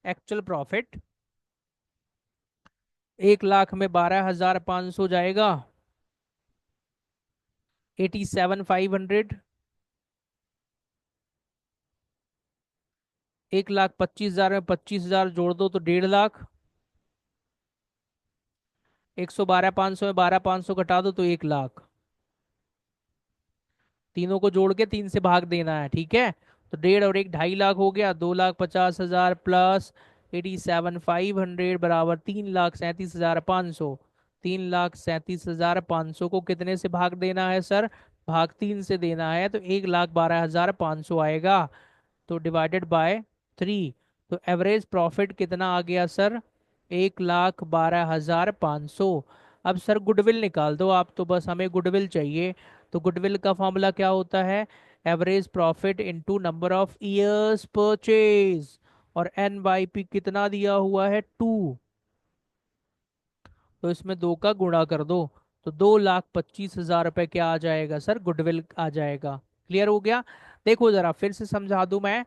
[SPEAKER 1] एक्चुअल प्रॉफिट 1 लाख में 12,500 जाएगा, 87,500। 1,25,000 में 25,000 जोड़ दो तो 1.5 लाख। 112,500 में 12,500 घटा दो तो 1 लाख। तीनों को जोड़ के 3 से भाग देना है, ठीक है। तो 1.5 और 1 2.5 लाख हो गया, 2,50,000 प्लस 87,500 बराबर 3,37,500। 3,37,500 को कितने से भाग देना है सर? भाग 3 से देना है, तो 1,12,500 आएगा। तो डिवाइडेड बाय 3। तो एवरेज प्रॉफिट कितना आ गया सर? 1,12,500। अब सर गुडविल निकाल दो आप, तो बस हमें गुडविल चाहिए। तो गुडविल का फॉर्मूला क्या होता है? Average profit into number of years purchase. और एन बाई पी कितना दिया हुआ है? 2। तो इसमें 2 का गुणा कर दो। तो 2,25,000 रुपये क्या आ जाएगा सर? गुडविल आ जाएगा। क्लियर हो गया? देखो जरा फिर से समझा दूं मैं।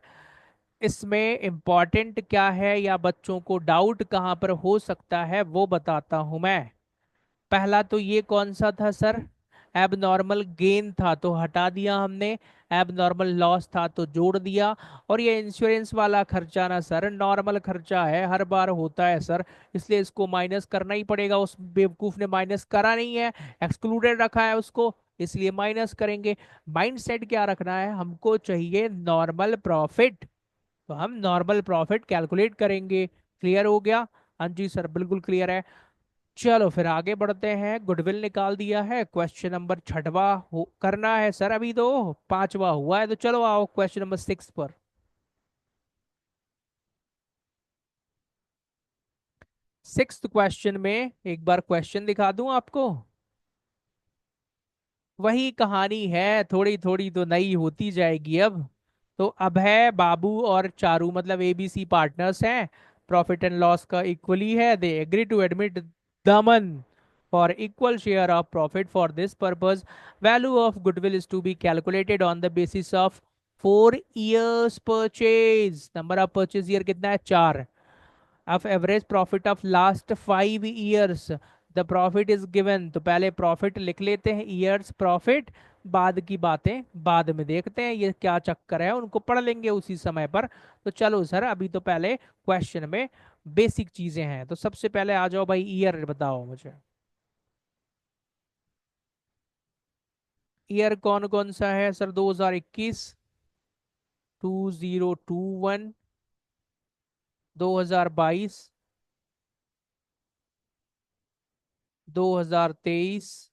[SPEAKER 1] इसमें इम्पॉर्टेंट क्या है या बच्चों को डाउट कहाँ पर हो सकता है वो बताता हूं मैं। पहला तो ये कौन सा था सर? एबनॉर्मल गेन था तो हटा दिया हमने। एबनॉर्मल लॉस था तो जोड़ दिया। और ये इंश्योरेंस वाला खर्चा ना सर नॉर्मल खर्चा है, हर बार होता है सर। इसलिए इसको माइनस करना ही पड़ेगा। उस बेवकूफ ने माइनस करा नहीं है, एक्सक्लूडेड रखा है उसको, इसलिए माइनस करेंगे। माइंड सेट क्या रखना है? हमको चाहिए नॉर्मल प्रॉफिट, तो हम नॉर्मल प्रॉफिट कैलकुलेट करेंगे। क्लियर हो गया? हाँ जी सर बिल्कुल क्लियर है। चलो फिर आगे बढ़ते हैं। गुडविल निकाल दिया है, क्वेश्चन नंबर छठवा हो करना है सर। अभी तो पांचवा हुआ है, तो चलो आओ क्वेश्चन नंबर 6 पर। सिक्स्थ क्वेश्चन में एक बार क्वेश्चन दिखा दूं आपको। वही कहानी है, थोड़ी थोड़ी तो नई होती जाएगी अब। तो अभय, बाबू और चारू मतलब एबीसी पार्टनर्स हैं। प्रॉफिट एंड लॉस का इक्वली है। They agree to admit Daman for equal share of profit. For this purpose value of goodwill is to be calculated on the basis of 4 years purchase. Number of purchase year कितना है? 4। Of average profit of last 5 years the profit is given. तो पहले प्रॉफिट लिख लेते हैं, ईयर्स प्रॉफिट, बाद की बातें बाद में देखते हैं। ये क्या चक्कर है उनको पढ़ लेंगे उसी समय पर। तो चलो सर अभी तो पहले क्वेश्चन में बेसिक चीजें हैं। तो सबसे पहले आ जाओ भाई, ईयर बताओ मुझे। ईयर कौन कौन सा है सर? 2021, 2021, 2022, 2023,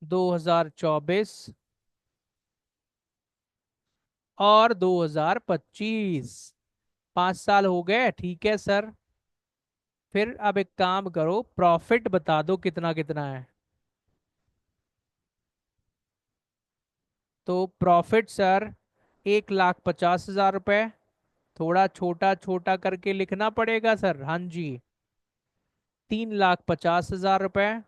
[SPEAKER 1] 2024 और 2025। 5 साल हो गए, ठीक है सर। फिर अब एक काम करो, प्रॉफिट बता दो कितना कितना है। तो प्रॉफिट सर 1,50,000 रुपये। थोड़ा छोटा छोटा करके लिखना पड़ेगा सर, हाँ जी। 3,50,000 रुपये,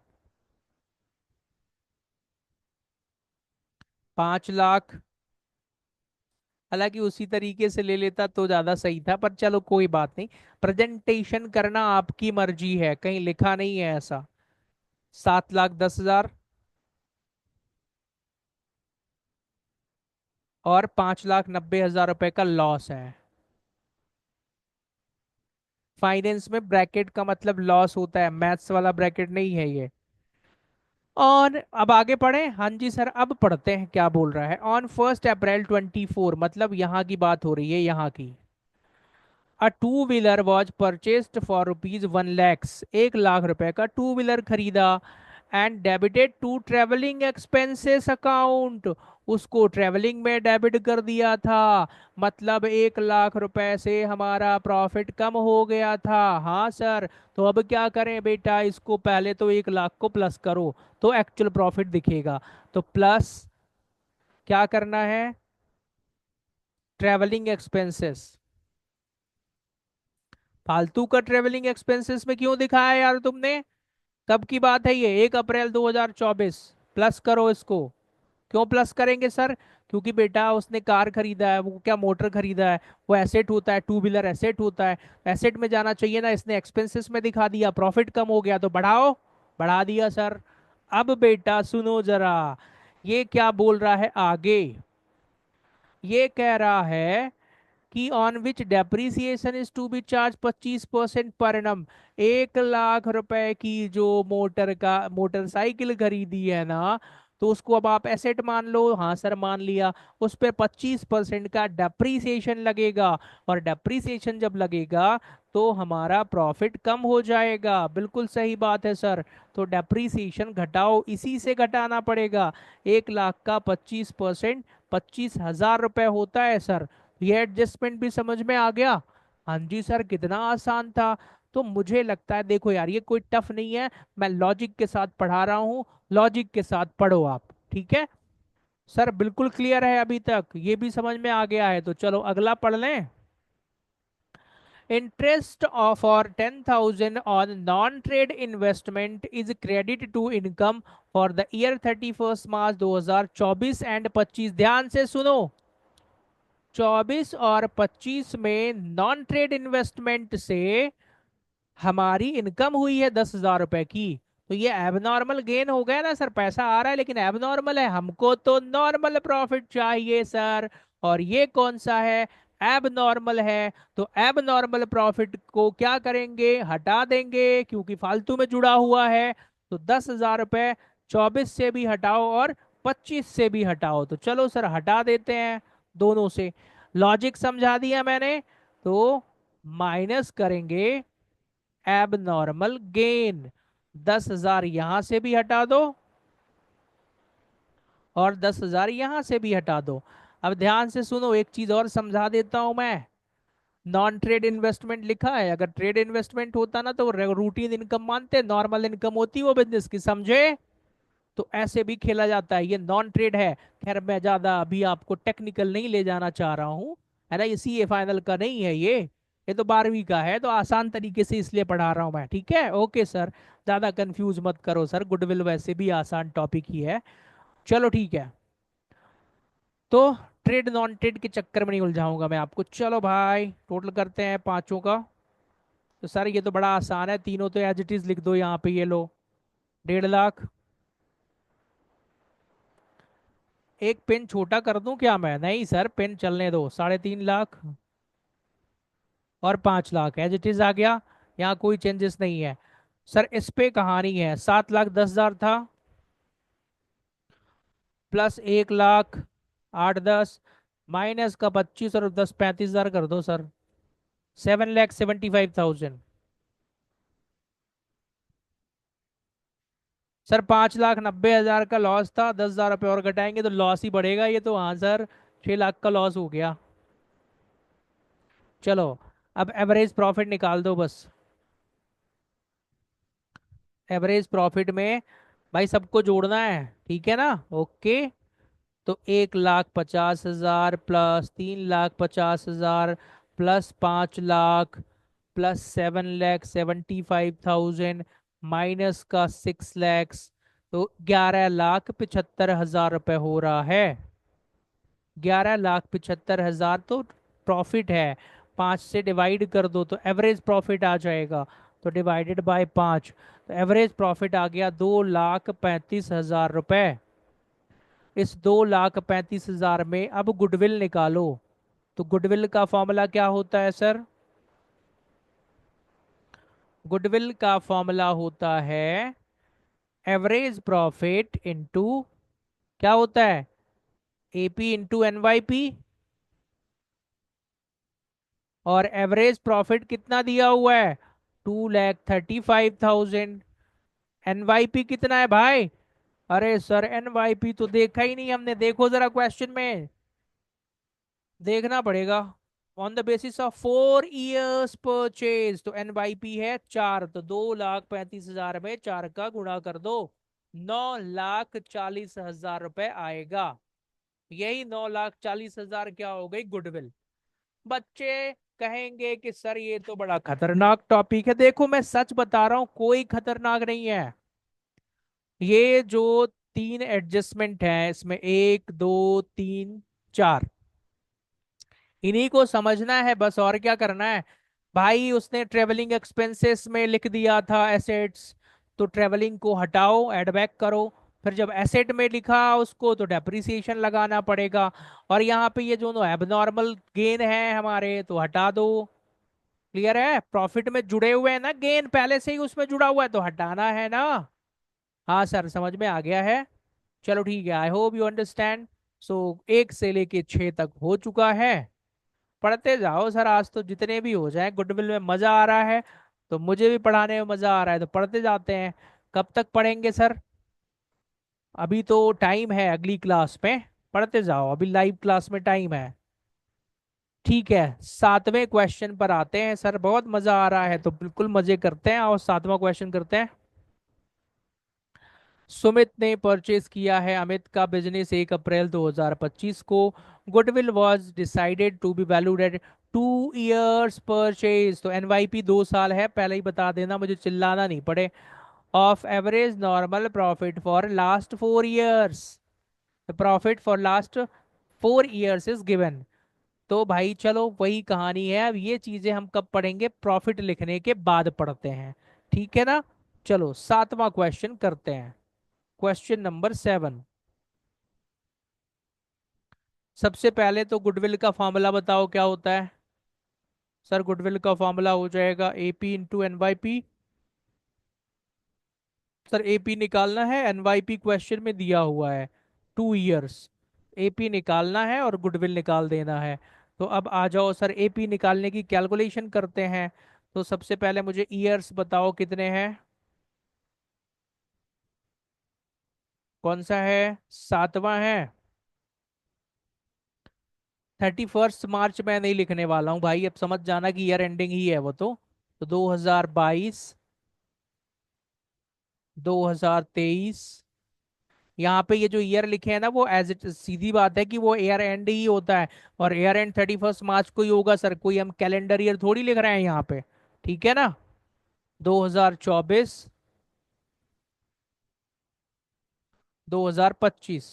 [SPEAKER 1] 5 लाख। हालांकि उसी तरीके से ले लेता तो ज्यादा सही था, पर चलो कोई बात नहीं। प्रेजेंटेशन करना आपकी मर्जी है, कहीं लिखा नहीं है ऐसा। 7,10,000 और 5,90,000 रुपए का लॉस है। फाइनेंस में ब्रैकेट का मतलब लॉस होता है, मैथ्स वाला ब्रैकेट नहीं है ये। और अब आगे पढ़े, हाँ जी सर अब पढ़ते हैं क्या बोल रहा है। ऑन 1 अप्रैल 2024, मतलब यहाँ की बात हो रही है, यहाँ की। A two wheeler was purchased for rupees 1 lakhs। 1 lakh रुपए का टू व्हीलर खरीदा। And debited to travelling expenses account. उसको ट्रेवलिंग में डेबिट कर दिया था। मतलब 1 लाख रुपए से हमारा प्रॉफिट कम हो गया था। हाँ सर। तो अब क्या करें बेटा, इसको पहले तो 1 लाख को प्लस करो, तो एक्चुअल प्रॉफिट दिखेगा। तो प्लस क्या करना है? Travelling expenses. फालतू का ट्रेवलिंग एक्सपेंसेस में क्यों दिखाया यार तुमने? कब की बात है ये? 1 अप्रैल 2024। प्लस करो इसको। क्यों प्लस करेंगे सर? क्योंकि बेटा उसने कार खरीदा है, वो क्या मोटर खरीदा है, वो एसेट होता है, टू व्हीलर एसेट होता है। एसेट में जाना चाहिए ना, इसने एक्सपेंसेस में दिखा दिया, प्रॉफिट कम हो गया तो बढ़ाओ। बढ़ा दिया सर। अब बेटा सुनो जरा, ये क्या बोल रहा है आगे। ये कह रहा है कि on which depreciation is to be charge 25% per annum. 1 lakh रुपए की जो मोटरसाइकिल खरीदी है ना, तो उसको अब आप एसेट मान लो। हाँ सर मान लिया। उस पर 25% का डेप्रीसिएशन लगेगा, और डेप्रीसिएशन जब लगेगा तो हमारा प्रॉफिट कम हो जाएगा। बिल्कुल सही बात है सर। तो डेप्रीसिएशन घटाओ, इसी से घटाना पड़ेगा। 1 लाख का 25%, 25,000 रुपये होता है सर। ये एडजस्टमेंट भी समझ में आ गया? हाँ जी सर, कितना आसान था। तो मुझे लगता है, देखो यार, ये कोई टफ नहीं है। मैं लॉजिक के साथ पढ़ा रहा हूँ, लॉजिक के साथ पढ़ो आप, ठीक है? सर बिल्कुल क्लियर है अभी तक? ये भी समझ में आ गया है तो चलो अगला पढ़ लें। इंटरेस्ट ऑफ और 10,000 on non trade investment is credit to income for the year 31 March 2024 and 25। ध्यान से सुनो, 24 और 25 में नॉन ट्रेड इन्वेस्टमेंट से हमारी इनकम हुई है 10,000 रुपए की। तो ये एबनॉर्मल गेन हो गया ना सर? पैसा आ रहा है लेकिन एबनॉर्मल है। हमको तो नॉर्मल प्रॉफिट चाहिए सर। और ये कौन सा है? एबनॉर्मल है। तो एबनॉर्मल प्रॉफिट को क्या करेंगे? हटा देंगे, क्योंकि फालतू में जुड़ा हुआ है। तो 10,000 रुपये 24 से भी हटाओ और 25 से भी हटाओ। तो चलो सर हटा देते हैं दोनों से। लॉजिक समझा दिया मैंने। तो माइनस करेंगे एबनॉर्मल गेन। 10,000 यहां से भी हटा दो और 10,000 यहां से भी हटा दो। अब ध्यान से सुनो, एक चीज और समझा देता हूं मैं। नॉन ट्रेड इन्वेस्टमेंट लिखा है, अगर ट्रेड इन्वेस्टमेंट होता ना तो रूटीन इनकम मानते, नॉर्मल इनकम होती वो बिजनेस की, समझे? तो ऐसे भी खेला जाता है, ये नॉन ट्रेड है। खैर मैं ज्यादा अभी आपको टेक्निकल नहीं ले जाना चाह रहा हूँ, है ना? ये सीए फाइनल का नहीं है ये तो 12वीं का है। तो आसान तरीके से इसलिए पढ़ा रहा हूँ मैं, ठीक है? ओके सर, ज्यादा कंफ्यूज मत करो सर, गुडविल वैसे भी आसान टॉपिक ही है। चलो ठीक है। तो ट्रेड नॉन ट्रेड के चक्कर में नहीं उलझाऊंगा मैं आपको। चलो भाई टोटल करते हैं पांचों का। तो सर ये तो बड़ा आसान है, तीनों तो एज इट इज लिख दो यहाँ पे, ये लो। 1.5 लाख। एक पेन छोटा कर दूं क्या मैं? नहीं सर, पेन चलने दो। 3.5 लाख और 5 लाख एज इट इज आ गया। यहाँ कोई चेंजेस नहीं है। सर इस पे कहानी है, 7,10,000 था, प्लस 1 लाख 8-10, माइनस का 25 और 10 35,000 कर दो सर। 7,75,000। सर 5,90,000 का लॉस था, 10,000 रुपये और घटाएंगे तो लॉस ही बढ़ेगा ये तो। हाँ सर, 6 लाख का लॉस हो गया। चलो अब एवरेज प्रॉफिट निकाल दो बस। एवरेज प्रॉफिट में भाई सबको जोड़ना है, ठीक है ना? ओके। तो 1,50,000 plus 3,50,000 plus 5 lakh plus 7,75,000 minus का 6 लैक्स, तो 11,75,000 रुपये हो रहा है। 11,75,000 तो प्रॉफिट है। 5 से डिवाइड कर दो तो एवरेज प्रॉफिट आ जाएगा। तो डिवाइडेड बाय 5, तो एवरेज प्रॉफिट आ गया 2,35,000 रुपये। इस 2,35,000 में अब गुडविल निकालो। तो गुडविल का फॉर्मूला क्या होता है सर? गुडविल का फॉर्मूला होता है एवरेज प्रॉफिट इनटू, क्या होता है? AP into NYP. और एवरेज प्रॉफिट कितना दिया हुआ है? 2,35,000। एनवाईपी कितना है भाई? अरे सर एनवाईपी तो देखा ही नहीं हमने, देखो जरा क्वेश्चन में, देखना पड़ेगा। On the basis of 4 years purchase, तो एनवाईपी है 4, तो 2,35,000 में 4 का गुणा कर दो, 9,40,000 रुपए आएगा। यही 9,40,000 क्या हो गई? गुडविल। बच्चे कहेंगे कि सर ये तो बड़ा खतरनाक टॉपिक है। देखो मैं सच बता रहा हूं, कोई खतरनाक नहीं है। ये जो 3 एडजस्टमेंट है इसमें, 1 2 3 4, इन्हीं को समझना है बस, और क्या करना है? भाई उसने ट्रेवलिंग एक्सपेंसेस में लिख दिया था एसेट्स, तो ट्रेवलिंग को हटाओ, ऐड बैक करो। फिर जब एसेट में लिखा उसको तो डेप्रिसिएशन लगाना पड़ेगा। और यहाँ पे ये जो एबनॉर्मल गेन है हमारे, तो हटा दो। क्लियर है? प्रॉफिट में जुड़े हुए हैं ना गेन, पहले से ही उसमें जुड़ा हुआ है तो हटाना है ना? हाँ सर समझ में आ गया है। चलो ठीक है, आई होप यू अंडरस्टैंड। सो एक से लेके छह तक हो चुका है। पढ़ते जाओ सर, आज तो जितने भी हो जाए, गुडविल में मजा आ रहा है तो मुझे भी पढ़ाने में मजा आ रहा है, तो पढ़ते जाते हैं। कब तक पढ़ेंगे सर? अभी तो टाइम है अगली क्लास में। पढ़ते जाओ, अभी लाइव क्लास में टाइम है। ठीक है, सातवें क्वेश्चन पर आते हैं सर। बहुत मजा आ रहा है तो बिल्कुल मजे करते हैं, और सातवां क्वेश्चन करते हैं। सुमित ने परचेज किया है अमित का बिजनेस 1 अप्रैल 2025 को। Goodwill was decided to be valued at 2 years purchase. तो एनवाईपी 2 साल है, पहले ही बता देना, मुझे चिल्लाना नहीं पड़े। Of average normal profit for last 4 years. The profit for last 4 years is given. तो भाई चलो वही कहानी है, अब ये चीजें हम कब पढ़ेंगे? प्रॉफिट लिखने के बाद पढ़ते हैं, ठीक है ना? चलो सातवां क्वेश्चन करते हैं। Question number 7। सबसे पहले तो गुडविल का फॉर्मूला बताओ क्या होता है? सर गुडविल का फॉर्मूला हो जाएगा AP into NYP. Sir AP निकालना है, एनवाईपी क्वेश्चन में दिया हुआ है 2 इयर्स। एपी निकालना है और गुडविल निकाल देना है। तो अब आ जाओ सर, एपी निकालने की कैलकुलेशन करते हैं। तो सबसे पहले मुझे ईयर्स बताओ कितने हैं। कौन सा है? सातवां है। 31 मार्च मैं नहीं लिखने वाला हूँ भाई, अब समझ जाना कि ईयर एंडिंग ही है वो तो 2022, 2023। यहाँ पे ये जो ईयर लिखे हैं ना, वो एज इट सीधी बात है कि वो ईयर एंड ही होता है। और ईयर एंड 31 मार्च को ही होगा सर, कोई हम कैलेंडर ईयर थोड़ी लिख रहे हैं यहाँ पे। ठीक है ना? 2024, 2025।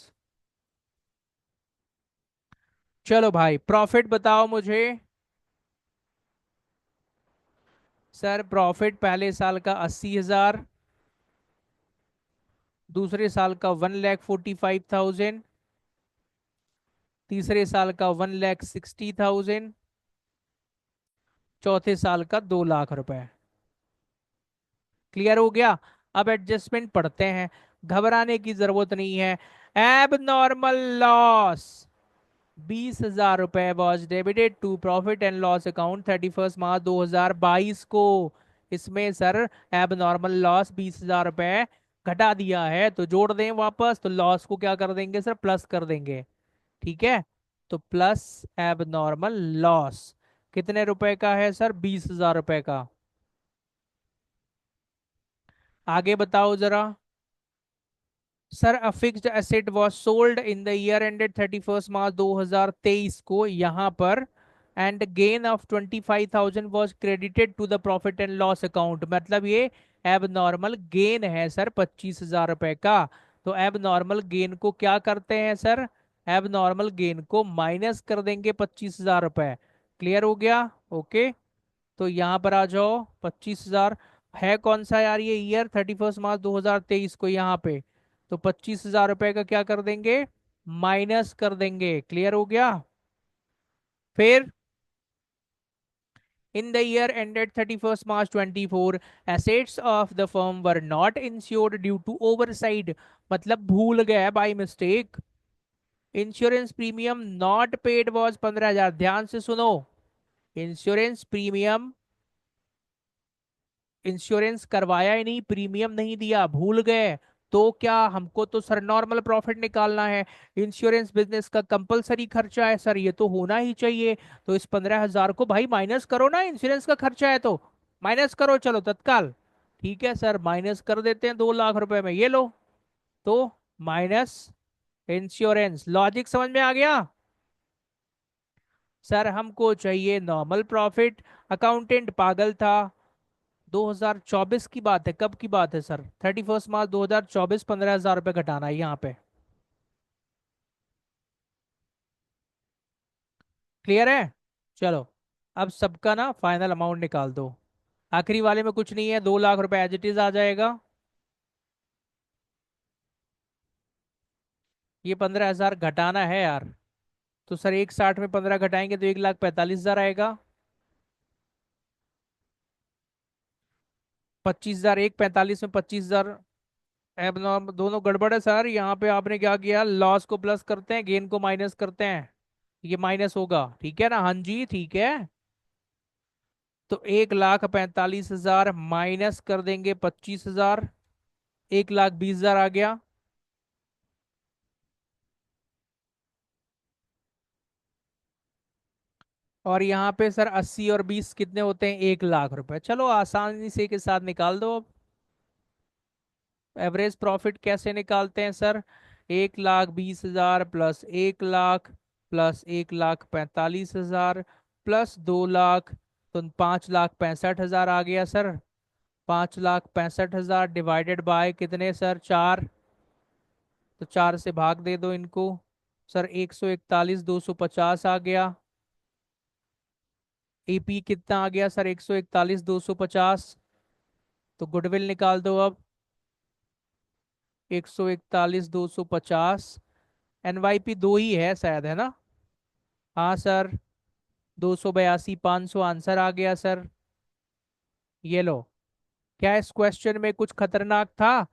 [SPEAKER 1] चलो भाई प्रॉफिट बताओ मुझे। सर प्रॉफिट पहले साल का 80,000, दूसरे साल का 1,45,000, तीसरे साल का 1,60,000, चौथे साल का 2 लाख रुपए। क्लियर हो गया? अब एडजस्टमेंट पढ़ते हैं, घबराने की जरूरत नहीं है। एब नॉर्मल लॉस 20,000 रुपए was debited to profit and loss account 31 March 2022 को। इसमें सर एब नॉर्मल लॉस 20,000 रुपए घटा दिया है, तो जोड़ दें वापस, तो लॉस को क्या कर देंगे सर? प्लस कर देंगे। ठीक है, तो प्लस एब नॉर्मल लॉस कितने रुपए का है सर? 20,000 रुपए का। आगे बताओ जरा। Sir a fixed asset was sold in the year ended 31 March 2023 को, यहाँ पर and gain of 25,000 was credited to the profit and loss account. मतलब ये एब नॉर्मल गेन है सर 25,000 रुपए का। तो एब नॉर्मल गेन को क्या करते हैं सर? एब नॉर्मल गेन को माइनस कर देंगे 25,000 रुपए। क्लियर हो गया? ओके। तो यहाँ पर आ जाओ, 25,000 है कौन सा यार ये ईयर? 31 मार्च 2023 को यहाँ पे। तो 25,000 रुपए का क्या कर देंगे? माइनस कर देंगे। क्लियर हो गया? फिर in the year ended 31 March 2024 assets of the firm were not insured due to oversight. मतलब भूल गए by mistake. Insurance premium not paid was 15,000। ध्यान से सुनो, इंश्योरेंस प्रीमियम, इंश्योरेंस करवाया ही नहीं, प्रीमियम नहीं दिया, भूल गए। तो क्या हमको तो सर नॉर्मल प्रॉफिट निकालना है। इंश्योरेंस बिजनेस का कंपलसरी खर्चा है सर, ये तो होना ही चाहिए। तो इस 15,000 को भाई माइनस करो ना, इंश्योरेंस का खर्चा है तो माइनस करो, चलो तत्काल। ठीक है सर, माइनस कर देते हैं 2 लाख रुपए में, ये लो। तो माइनस इंश्योरेंस। लॉजिक समझ में आ गया? सर हमको चाहिए नॉर्मल प्रॉफिट। अकाउंटेंट पागल था। 2024 की बात है, कब की बात है सर? 31 मार्च 2024, 15,000 रुपये घटाना है यहाँ पे। क्लियर है? चलो अब सबका ना फाइनल अमाउंट निकाल दो। आखिरी वाले में कुछ नहीं है, 2 लाख रुपए एज इट इज आ जाएगा। ये 15,000 घटाना है यार। तो सर 1,60 में 15 घटाएंगे तो 1,45,000 आएगा। 25,000, 1,45 में 25,000। अब दोनों गड़बड़ है सर। यहाँ पे आपने क्या किया, लॉस को प्लस करते हैं, गेन को माइनस करते हैं। ये माइनस होगा, ठीक है ना? हाँ जी, ठीक है। तो 1,45,000 माइनस कर देंगे 25,000, 1,20,000 आ गया। और यहाँ पे सर 80 और 20 कितने होते हैं, 1,00,000 रुपए। चलो आसानी से के साथ निकाल दो अब। एवरेज प्रॉफिट कैसे निकालते हैं सर? 1,20,000 प्लस 1,00,000 प्लस 1,45,000 प्लस 2,00,000, तो 5,65,000 आ गया सर। 5,65,000 डिवाइडेड बाय कितने सर, 4। तो 4 से भाग दे दो इनको। सर 141,250 आ गया। एपी कितना आ गया सर, 141,250। तो गुडविल निकाल दो अब। 141,250। एनवाईपी दो ही है शायद, है ना? हाँ सर। 282,500 आंसर आ गया सर। ये लो। क्या इस क्वेश्चन में कुछ खतरनाक था?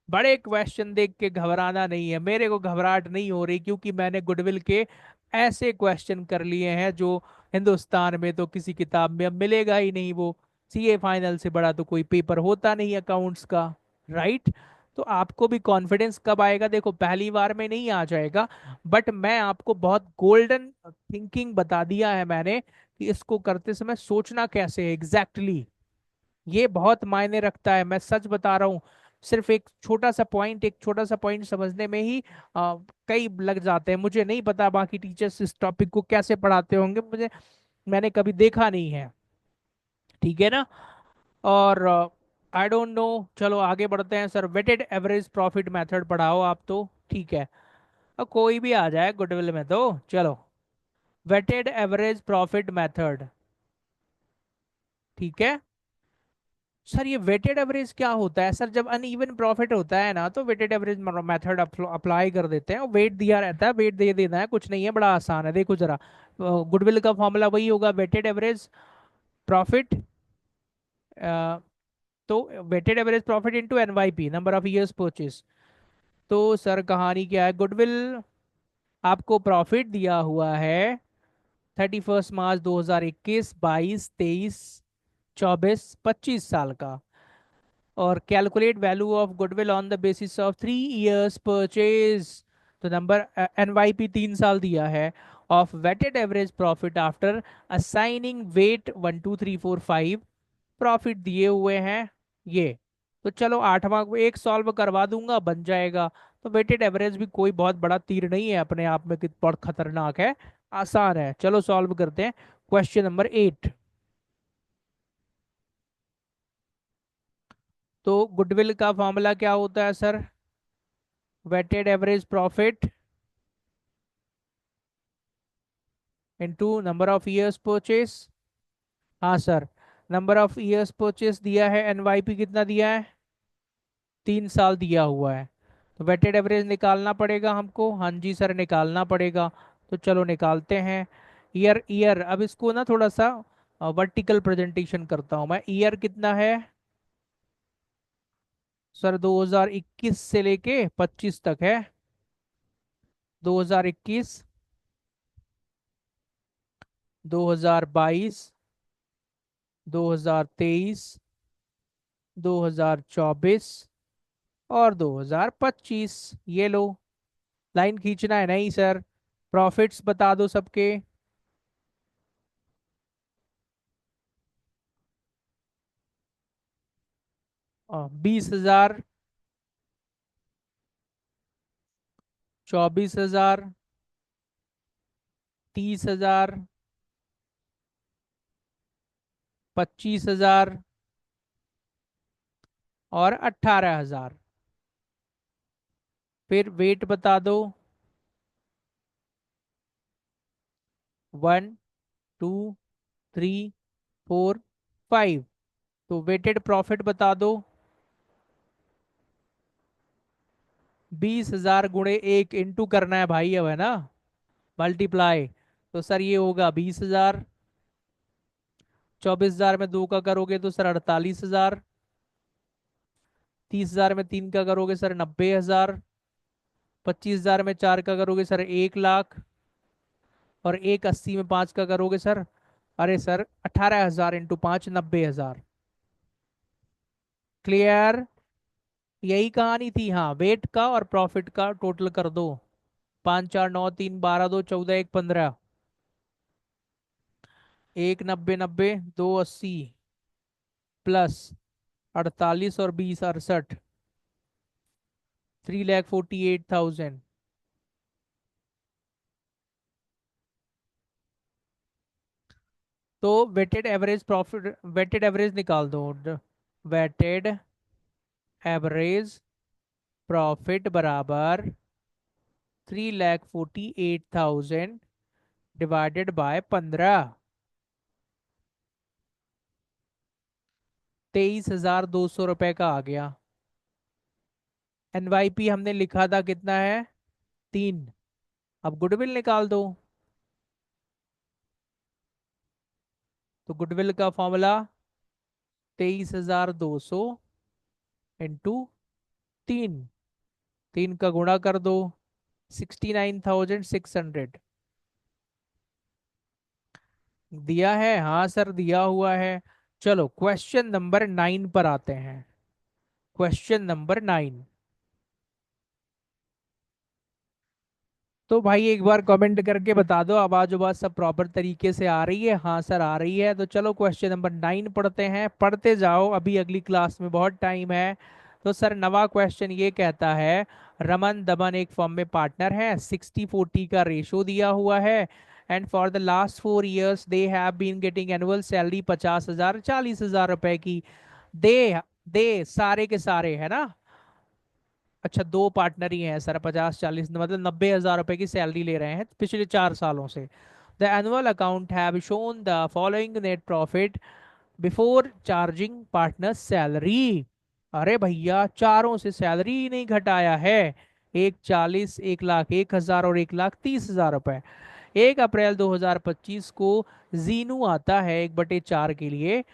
[SPEAKER 1] बड़े क्वेश्चन देख के घबराना नहीं है, मेरे को घबराहट नहीं हो रही, क्योंकि मैंने गुडविल के ऐसे क्वेश्चन कर लिए हैं जो हिंदुस्तान में तो किसी किताब में अब मिलेगा ही नहीं। वो सीए फाइनल से बड़ा तो कोई पेपर होता नहीं अकाउंट्स का, राइट? तो आपको भी कॉन्फिडेंस कब आएगा, देखो पहली बार में नहीं आ जाएगा। बट मैं आपको बहुत गोल्डन थिंकिंग बता दिया है मैंने कि इसको करते समय सोचना कैसे है एग्जैक्टली exactly। ये बहुत मायने रखता है, मैं सच बता रहा हूँ। सिर्फ एक छोटा सा पॉइंट, एक छोटा सा पॉइंट समझने में ही कई लग जाते हैं। मुझे नहीं पता बाकी टीचर्स इस टॉपिक को कैसे पढ़ाते होंगे, मुझे मैंने कभी देखा नहीं है, ठीक है ना? और आई डोंट नो। चलो आगे बढ़ते हैं sir. Weighted average profit method पढ़ाओ आप तो, ठीक है। और कोई भी आ जाए गुडविल में तो चलो। वेटेड एवरेज प्रॉफिट मेथड, ठीक है। सर ये वेटेड एवरेज क्या होता है सर? जब अनइवन प्रॉफिट होता है ना, तो वेटेड एवरेज मेथड अप्लाई कर देते हैं। वेट दिया रहता है, वेट दे देना है, कुछ नहीं है, बड़ा आसान है। देखो जरा, गुडविल का फॉर्मूला वही होगा, वेटेड एवरेज प्रॉफिट। तो weighted average profit into NYP, number of years purchase. तो सर कहानी क्या है, गुडविल आपको प्रॉफिट दिया हुआ है 31 मार्च 2021, 22, 23, 24, 25 साल का। और calculate value of goodwill on the basis of 3 years purchase. तो नंबर एनवाईपी 3 साल दिया है। Of weighted average profit after assigning weight 1 2 3 4 5, profit दिए हुए हैं ये। तो चलो आठवां को एक सॉल्व करवा दूंगा, बन जाएगा। तो वेटेड एवरेज भी कोई बहुत बड़ा तीर नहीं है अपने आप में कि बहुत खतरनाक है, आसान है। चलो सॉल्व करते हैं। Question number 8। तो गुडविल का फॉर्मूला क्या होता है sir? Weighted average profit into number of years purchase. हाँ sir. Number of years purchase दिया है, एनवाईपी कितना दिया है, 3 साल दिया हुआ है। तो वेटेड एवरेज निकालना पड़ेगा हमको। हाँ जी सर, निकालना पड़ेगा। तो चलो निकालते हैं। ईयर ईयर, अब इसको ना थोड़ा सा वर्टिकल प्रेजेंटेशन करता हूँ मैं। ईयर कितना है सर? 2021 से लेके 25 तक है। 2021, 2022, 2023, 2024 और 2025। ये लो, लाइन खींचना है नहीं सर। प्रॉफिट्स बता दो सबके। 20,000, 24,000, 30,000, 25,000 और 18,000। फिर वेट बता दो। 1 2 3 4 5। तो वेटेड प्रॉफिट बता दो। 20,000 गुणे एक इंटू करना है भाई, अब है ना, मल्टीप्लाई। तो सर ये होगा 20,000। 24,000 में 2 का करोगे तो सर 48,000। 30,000 में 3 का करोगे सर 90,000। 25,000 में 4 का करोगे सर 1 लाख। और 1,80 में 5 का करोगे सर, अरे सर 18,000 इंटू 5 90,000। क्लियर? यही कहानी थी। हाँ, वेट का और प्रॉफिट का टोटल कर दो। 5 4 9 3 12 2 14 1 15। 1 90 90 2 80 प्लस 48 और 20 68। 3,48,000। तो weighted average profit, weighted average निकाल दो। वेटेड एवरेज प्रॉफिट बराबर 3,48,000 डिवाइडेड बाय 15। 23,200 रुपये का आ गया। एनवाईपी हमने लिखा था कितना है? 3। अब गुडविल निकाल दो। तो गुडविल का फॉर्मूला 23,200 इंटू 3। 3 का गुणा कर दो, 69,600। दिया है? हाँ सर दिया हुआ है। चलो क्वेश्चन नंबर 9 पर आते हैं। Question number 9। तो भाई एक बार कमेंट करके बता दो आवाज उवाज सब प्रॉपर तरीके से आ रही है? हाँ सर आ रही है। तो चलो क्वेश्चन नंबर 9 पढ़ते हैं। पढ़ते जाओ, अभी अगली क्लास में बहुत टाइम है। तो सर नवा क्वेश्चन ये कहता है, रमन दमन एक फर्म में पार्टनर है, 60-40 का रेशो दिया हुआ है, and for the last 4 years they have been getting annual salary 50,000 40,000 रुपए की। दे दे सारे के सारे है ना? अच्छा, दो पार्टनर ही हैं सर, 50 40 मतलब 90,000 रुपए की सैलरी ले रहे हैं पिछले 4 सालों से। The annual account have shown the following net profit before charging partner salary. अरे भैया चारों से सैलरी ही नहीं घटाया है। 1,40 1,01,000 और 1,30,000 रुपए। 1 अप्रैल 2025 को जीनू आता है 1/4 के लिए,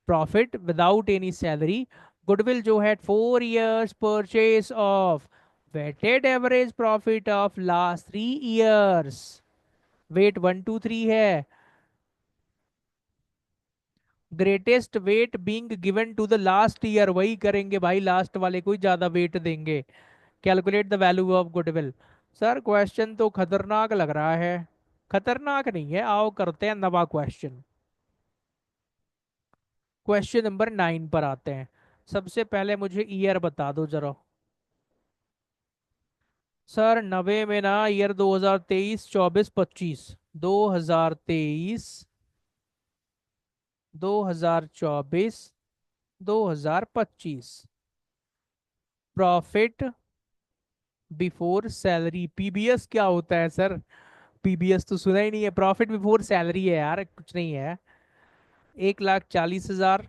[SPEAKER 1] profit without any salary. Goodwill जो है 4 years purchase of, weighted average profit of last 3 years। Weight 1 2 3 है। Greatest weight being given to the last year, वही करेंगे भाई, लास्ट वाले को ही ज्यादा वेट देंगे। Calculate the value of goodwill. Sir question तो खतरनाक लग रहा है। खतरनाक नहीं है, आओ करते हैं नवा क्वेश्चन। क्वेश्चन नंबर 9 पर आते हैं। सबसे पहले मुझे ईयर बता दो जरा। सर नवे में ना, year 2023 24 25। 2023 2024 2025। Profit before salary, PBS क्या होता है सर? पीबीएस तो सुना ही नहीं है। प्रॉफिट बिफोर सैलरी है यार, कुछ नहीं है। 1,40,000।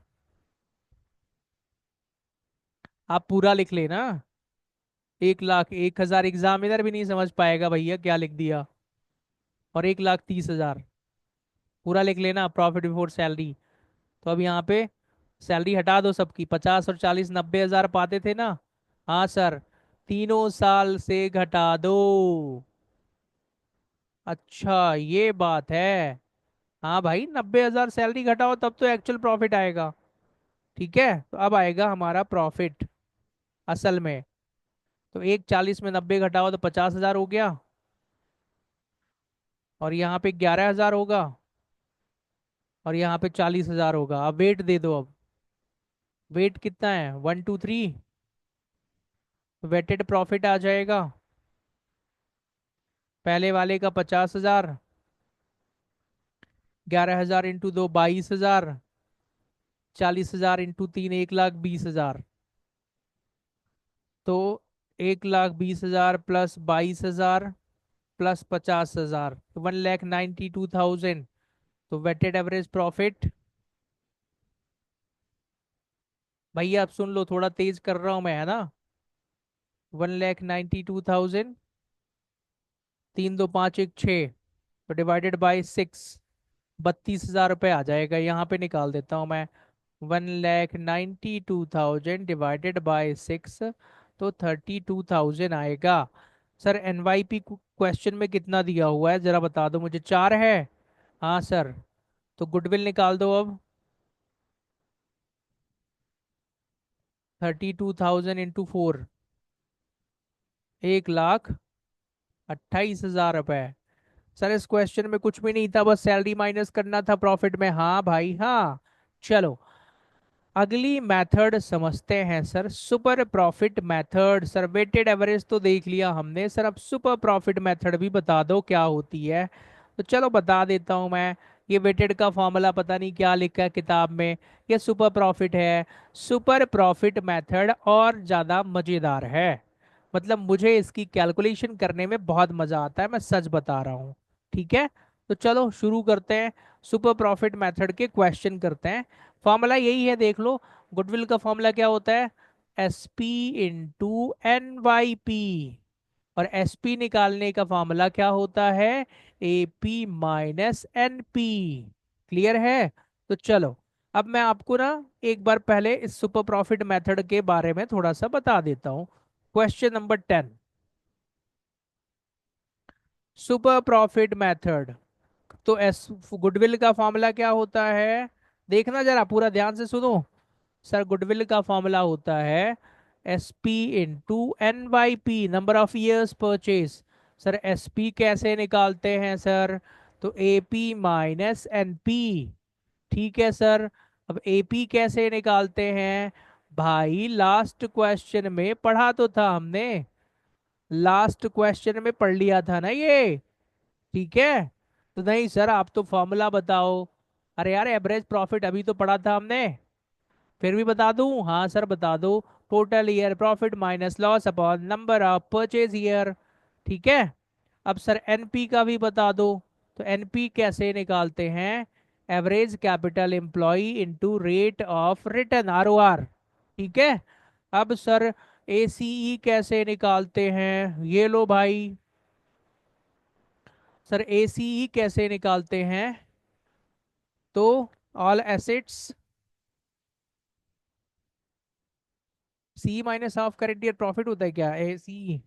[SPEAKER 1] आप पूरा लिख लेना। 1,01,000 एग्जामिनर भी नहीं समझ पाएगा भैया क्या लिख दिया। और 1,30,000 पूरा लिख लेना प्रॉफिट बिफोर सैलरी। तो अब यहाँ पे सैलरी हटा दो सबकी, 50 और 40 90,000 पाते थे ना? हाँ सर, तीनों साल से घटा दो। अच्छा ये बात है। हाँ भाई, 90,000 सैलरी घटाओ तब तो एक्चुअल प्रॉफिट आएगा। ठीक है, तो अब आएगा हमारा प्रॉफिट असल में। तो 1,40 में 90 घटाओ तो 50,000 हो गया। और यहाँ पे 11,000 होगा। और यहाँ पे 40,000 होगा। अब वेट दे दो अब। वेट कितना है? 1 2 3। वेटेड प्रॉफिट आ जाएगा पहले वाले का 50,000। 11,000 इंटू 2 22,000। 40,000 इंटू 3 1,20,000। तो 1,20,000 प्लस 22,000 प्लस 50,000, 1,92,000। तो वेटेड एवरेज प्रॉफिट, भैया आप सुन लो, थोड़ा तेज कर रहा हूं मैं है ना। 1,92,000। 3 2 5 1 6। तो डिवाइडेड बाई 6, 32,000 रुपये आ जाएगा। यहाँ पे निकाल देता हूँ मैं। 1,92,000 डिवाइडेड बाय 6, तो 32,000 आएगा। सर एनवाईपी क्वेश्चन में कितना दिया हुआ है जरा बता दो मुझे, 4 है। हाँ सर। तो गुडविल निकाल दो अब। 32,000 इंटू 4, 1,28,000 रुपए। सर इस क्वेश्चन में कुछ भी नहीं था, बस सैलरी माइनस करना था प्रॉफिट में। हाँ भाई हाँ। चलो अगली मेथड समझते हैं sir, super profit method. Sir weighted average तो देख लिया हमने सर, अब सुपर प्रॉफिट मेथड भी बता दो क्या होती है। तो चलो बता देता हूं मैं। ये वेटेड का फॉर्मूला पता नहीं क्या लिखा है किताब में, ये सुपर प्रॉफिट है। सुपर प्रॉफिट मेथड और ज्यादा मजेदार है, मतलब मुझे इसकी कैलकुलेशन करने में बहुत मजा आता है, मैं सच बता रहा हूँ। ठीक है, तो चलो शुरू करते हैं। सुपर प्रॉफिट मेथड के क्वेश्चन करते हैं। फॉर्मूला यही है देख लो। गुडविल का फॉर्मूला क्या होता है? S P into N Y P. और एस पी निकालने का फॉर्मूला क्या होता है? A P minus N P. Clear है? तो चलो अब मैं आपको ना एक बार पहले इस सुपर प्रॉफिट मेथड के बारे में थोड़ा सा बता देता हूँ। Question number 10, super profit method. तो एस गुडविल का फॉर्मूला क्या होता है? देखना जरा पूरा ध्यान से सुनो। सर गुडविल का फॉर्मूला होता है S P into N Y P, number of years purchase. Sir S P कैसे निकालते हैं सर? तो A P minus N P. ठीक है सर। अब ए पी कैसे निकालते हैं? भाई लास्ट क्वेश्चन में पढ़ा तो था हमने, लास्ट क्वेश्चन में पढ़ लिया था ना ये। ठीक है। तो नहीं सर आप तो फॉर्मूला बताओ। अरे यार एवरेज प्रॉफिट अभी तो पढ़ा था हमने। फिर भी बता दूं? हाँ सर बता दो। Total year profit minus loss upon number of purchase year. ठीक है। अब सर एनपी का भी बता दो। तो एनपी कैसे निकालते हैं? Average capital employ into rate of return, ROR. ठीक है। अब सर एसीई कैसे निकालते हैं? ये लो भाई। सर एसीई कैसे निकालते हैं? तो all assets, C minus half current year profit होता है क्या? ACE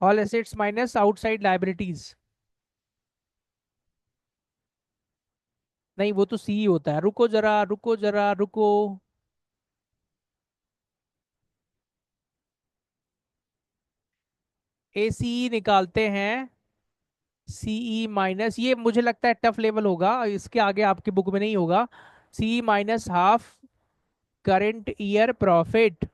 [SPEAKER 1] all assets minus outside liabilities. नहीं वो तो सी होता है, रुको जरा रुको जरा रुको। एसीई निकालते हैं, सीई माइनस, ये मुझे लगता है टफ लेवल होगा, इसके आगे आपकी बुक में नहीं होगा। C minus half current year profit.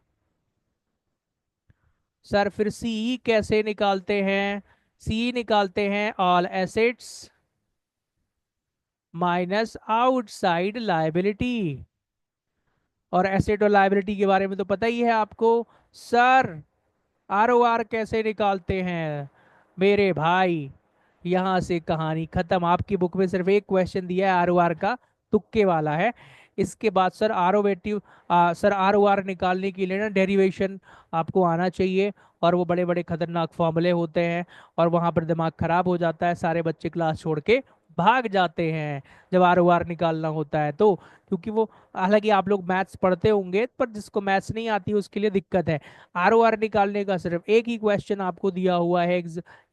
[SPEAKER 1] Sir फिर सीई कैसे निकालते हैं? सी निकालते हैं all assets minus outside liability. और एसेट और लाइबिलिटी के बारे में तो पता ही है आपको। सर आरओआर कैसे निकालते हैं मेरे भाई? यहां से कहानी खत्म। आपकी बुक में सिर्फ एक क्वेश्चन दिया है आरओआर का, तुक्के वाला है। इसके बाद सर आरोवेटिव, सर आरओआर निकालने के लिए ना डेरिवेशन आपको आना चाहिए। और वो बड़े बड़े खतरनाक फॉर्मूले होते हैं, और वहां पर दिमाग खराब हो जाता है, सारे बच्चे क्लास छोड़ के भाग जाते हैं जब आरओआर निकालना होता है तो। क्योंकि वो, हालांकि आप लोग मैथ्स पढ़ते होंगे पर जिसको मैथ्स नहीं आती उसके लिए दिक्कत है। आरओआर निकालने का सिर्फ एक ही क्वेश्चन आपको दिया हुआ है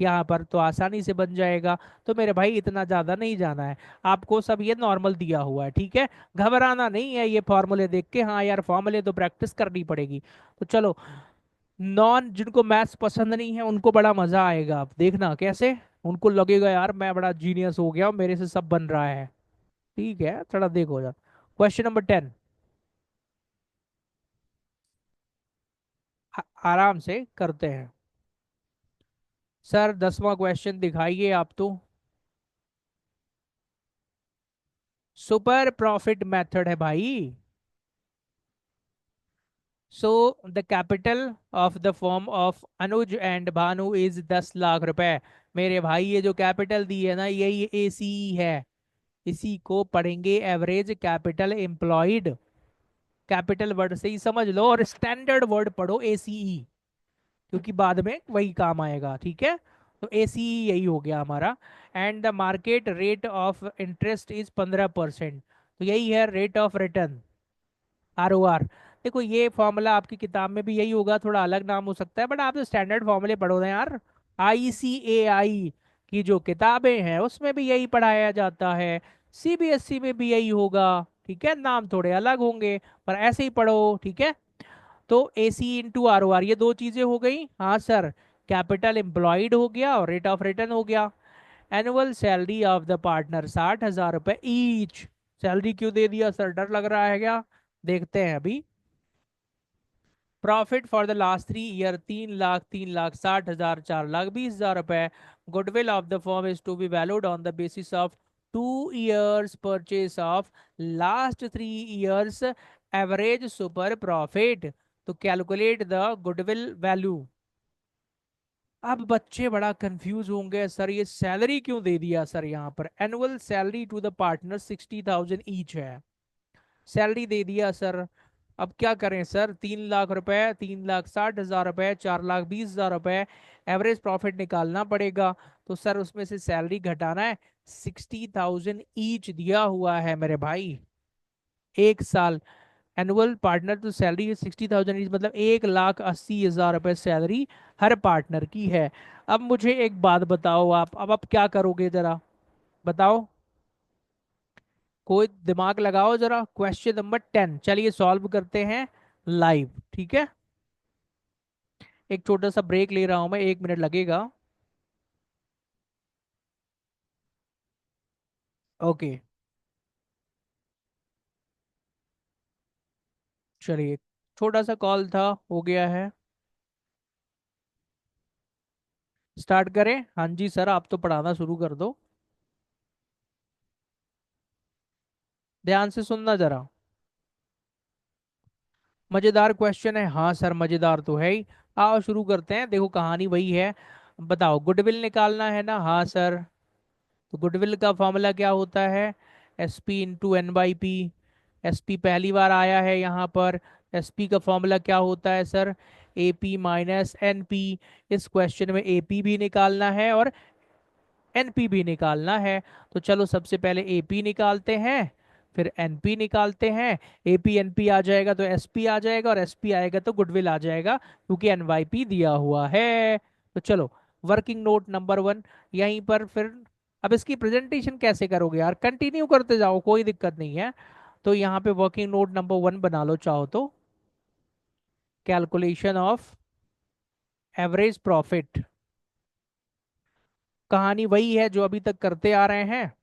[SPEAKER 1] यहाँ पर, तो आसानी से बन जाएगा। तो मेरे भाई इतना ज्यादा नहीं जाना है आपको, सब ये नॉर्मल दिया हुआ है। ठीक है, घबराना नहीं है ये फॉर्मूले देख के। हाँ यार फॉर्मूले तो प्रैक्टिस करनी पड़ेगी। तो चलो, नॉन जिनको मैथ्स पसंद नहीं है उनको बड़ा मजा आएगा, आप देखना कैसे उनको लगेगा यार मैं बड़ा जीनियस हो गया हूं, मेरे से सब बन रहा है। ठीक है, थोड़ा देखो यार। क्वेश्चन नंबर 10, आराम से करते हैं। सर 10वां क्वेश्चन दिखाइए आप तो। सुपर प्रॉफिट मेथड है भाई। So the capital of the firm of Anuj and Bhanu is 10 lakh रुपए। मेरे भाई ये जो कैपिटल दी है ना, यही एसी है। इसी को पढ़ेंगे average capital employed. Capital word से ही समझ लो, और स्टैंडर्ड वर्ड पढ़ो एसीई, क्योंकि बाद में वही काम आएगा। ठीक है, तो एसीई यही हो गया हमारा। And the market rate of interest is 15%। तो यही है रेट ऑफ रिटर्न। ROR। देखो ये फॉर्मूला आपकी किताब में भी यही होगा, थोड़ा अलग नाम हो सकता है, बट आप तो स्टैंडर्ड फॉर्मूले पढ़ो ना यार। ICAI की जो किताबें हैं उसमें भी यही पढ़ाया जाता है, CBSE में भी यही होगा। ठीक है, नाम थोड़े अलग होंगे पर ऐसे ही पढ़ो। ठीक है, तो AC × ROR ये दो चीजें हो गई। हाँ सर, कैपिटल एम्प्लॉयड हो गया और रेट ऑफ रिटर्न हो गया। Annual salary of the partner 60,000 रुपए ईच। सैलरी क्यों दे दिया सर, डर लग रहा है क्या? देखते हैं अभी। Profit for the last 3 year 3 lakh, 3,60,000, 4,20,000 रुपए। Goodwill of the firm is to be valued on the basis of 2 years purchase of last 3 years average super profit. तो कैलकुलेट द गुडविल वैल्यू। अब बच्चे बड़ा कंफ्यूज होंगे, सर ये सैलरी क्यों दे दिया सर, यहाँ पर annual salary to the partner 60,000 each है, सैलरी दे दिया सर। अब क्या करें सर, 3 लाख रुपए, 3,60,000 रुपए, 4,20,000 रुपए, एवरेज प्रॉफिट निकालना पड़ेगा। तो सर उसमें से सैलरी घटाना है। 60,000 ईच दिया हुआ है मेरे भाई, 1 साल। एनुअल पार्टनर तो सैलरी 60,000 ईच, मतलब 1,80,000 रुपए सैलरी हर पार्टनर की है। अब मुझे एक बात बताओ, अब क्या करोगे जरा बताओ, कोई दिमाग लगाओ जरा। क्वेश्चन नंबर 10 चलिए सॉल्व करते हैं लाइव। ठीक है, एक छोटा सा ब्रेक ले रहा हूं मैं, 1 मिनट लगेगा। ओके, चलिए, छोटा सा कॉल था, हो गया है। स्टार्ट करें? हाँ जी सर, आप तो पढ़ाना शुरू कर दो। ध्यान से सुनना जरा, मजेदार क्वेश्चन है। हाँ सर मजेदार तो है ही। आओ शुरू करते हैं, देखो कहानी वही है। बताओ, गुडविल निकालना है ना? हाँ सर। तो गुडविल का फॉर्मूला क्या होता है? SP × N/P। SP पहली बार आया है यहाँ पर। SP का फॉर्मूला क्या होता है सर? AP - NP। इस क्वेश्चन में AP भी निकालना है और NP भी निकालना है। तो चलो सबसे पहले AP निकालते हैं, फिर NP निकालते हैं। AP NP आ जाएगा तो SP आ जाएगा, और SP आएगा तो गुडविल आ जाएगा, क्योंकि NYP दिया हुआ है। तो चलो, वर्किंग नोट नंबर 1 यहीं पर फिर। अब इसकी प्रेजेंटेशन कैसे करोगे यार, कंटिन्यू करते जाओ, कोई दिक्कत नहीं है। तो यहाँ पे वर्किंग नोट नंबर 1 बना लो चाहो तो। Calculation of average profit. कहानी वही है जो अभी तक करते आ रहे हैं।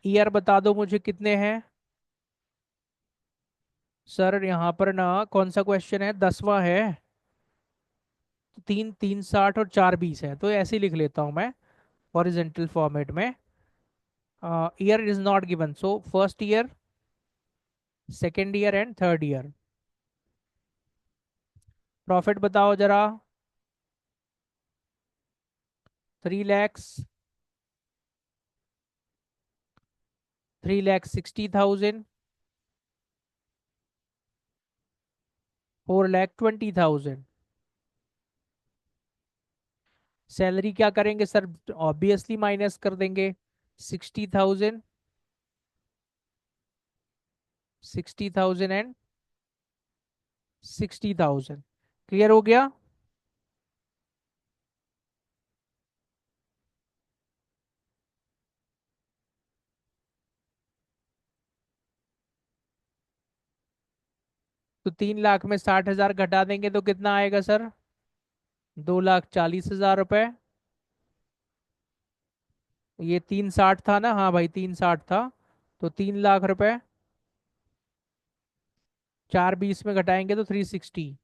[SPEAKER 1] ईयर बता दो मुझे कितने हैं सर? यहाँ पर ना कौन सा क्वेश्चन है, 10वां है। तो 3, 360 और 420 है, तो ऐसे ही लिख लेता हूँ मैं हॉरिजेंटल फॉर्मेट में। Year is not given, so first year, second year and third year. Profit बताओ जरा। 3 lakhs, 3,60,000, 4,20,000। सैलरी क्या करेंगे सर? ऑब्वियसली माइनस कर देंगे। 60,000, 60,000 एंड 60,000। क्लियर हो गया? तो 3 लाख में 60,000 घटा देंगे तो कितना आएगा सर? 2,40,000 रुपए। ये 360 था ना? हाँ भाई 360 था। तो 3 लाख रुपए, 420 में घटाएंगे तो 360।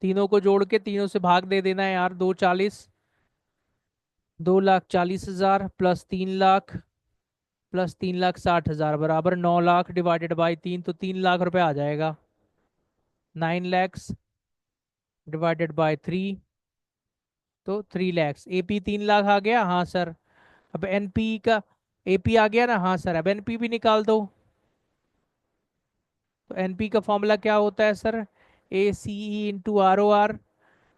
[SPEAKER 1] तीनों को जोड़ के तीनों से भाग दे देना है यार, 240। 2,40,000 +3 लाख +3,60,000 बराबर 9 लाख, डिवाइडेड बाई 3, तो 3 लाख रुपए आ जाएगा। 9 lakhs डिवाइडेड बाई 3, तो 3 lakhs। AP 3 लाख आ गया, हाँ सर। अब NP का, AP आ गया ना? हाँ सर। अब NP भी निकाल दो। तो NP का फॉर्मूला क्या होता है सर? ACE × ROR।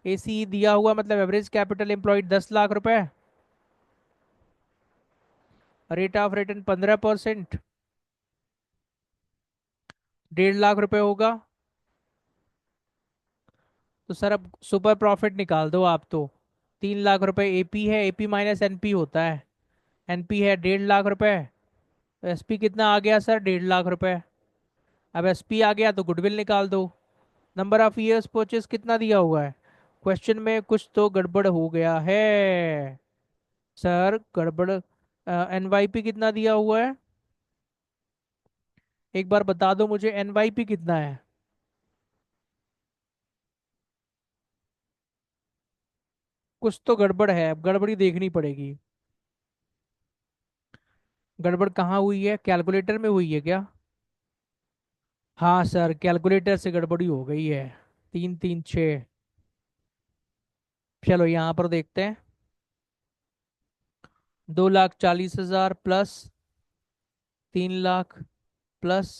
[SPEAKER 1] ACE दिया हुआ मतलब एवरेज कैपिटल एम्प्लॉयड 10 लाख रुपए, रेट ऑफ रिटर्न 15%, ₹1.5 लाख होगा। तो सर अब सुपर प्रॉफिट निकाल दो आप तो। ₹3 लाख एपी है, एपी माइनस एनपी होता है। एनपी है ₹1.5 लाख। तो एसपी कितना आ गया सर? ₹1.5 लाख। अब एसपी आ गया तो गुडविल निकाल दो। नंबर ऑफ ईयर्स परचेस कितना दिया हुआ है? क्वेश्चन में कुछ तो गड़बड़ हो गया है सर, गड़बड़। एनवाईपी कितना दिया हुआ है? एक बार बता दो मुझे, एनवाईपी कितना है? कुछ तो गड़बड़ है, अब गड़बड़ी देखनी पड़ेगी। गड़बड़ कहाँ हुई है? कैलकुलेटर में हुई है क्या? हाँ सर, कैलकुलेटर से गड़बड़ी हो गई है। 3 3 6। चलो यहाँ पर देखते हैं। 2,40,000 प्लस 3 लाख प्लस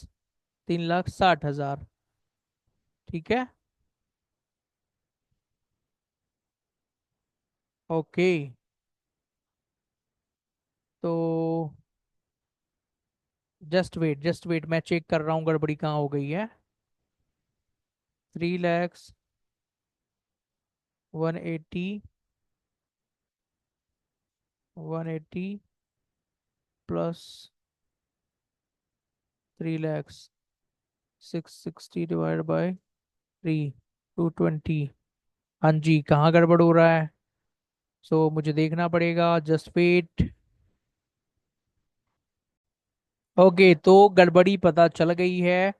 [SPEAKER 1] 3,60,000। ठीक है। ओके। तो जस्ट वेट, मैं चेक कर रहा हूँ गड़बड़ी कहाँ हो गई है। 3 lakhs 180, 180 plus 3 lakhs 660 divide by 220। हाँ जी, कहाँ गड़बड़ हो रहा है? मुझे देखना पड़ेगा, जस्ट वेट। ओके, तो गड़बड़ी पता चल गई है।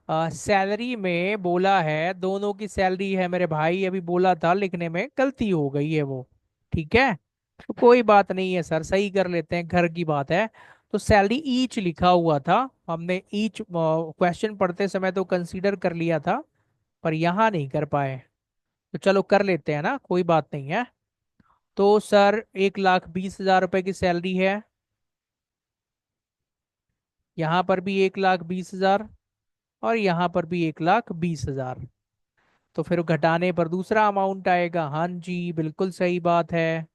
[SPEAKER 1] सैलरी में बोला है, दोनों की सैलरी है मेरे भाई, अभी बोला था लिखने में गलती हो गई है वो। ठीक है। तो कोई बात नहीं है सर, सही कर लेते हैं, घर की बात है। तो सैलरी ईच लिखा हुआ था, हमने ईच क्वेश्चन पढ़ते समय तो कंसीडर कर लिया था, पर यहाँ नहीं कर पाए। तो चलो कर लेते हैं ना, कोई बात नहीं है। तो सर 1,20,000 की सैलरी है। यहाँ पर भी 1,20,000, और यहाँ पर भी 1,20,000। तो फिर घटाने पर दूसरा अमाउंट आएगा। हाँ जी, बिल्कुल सही बात है।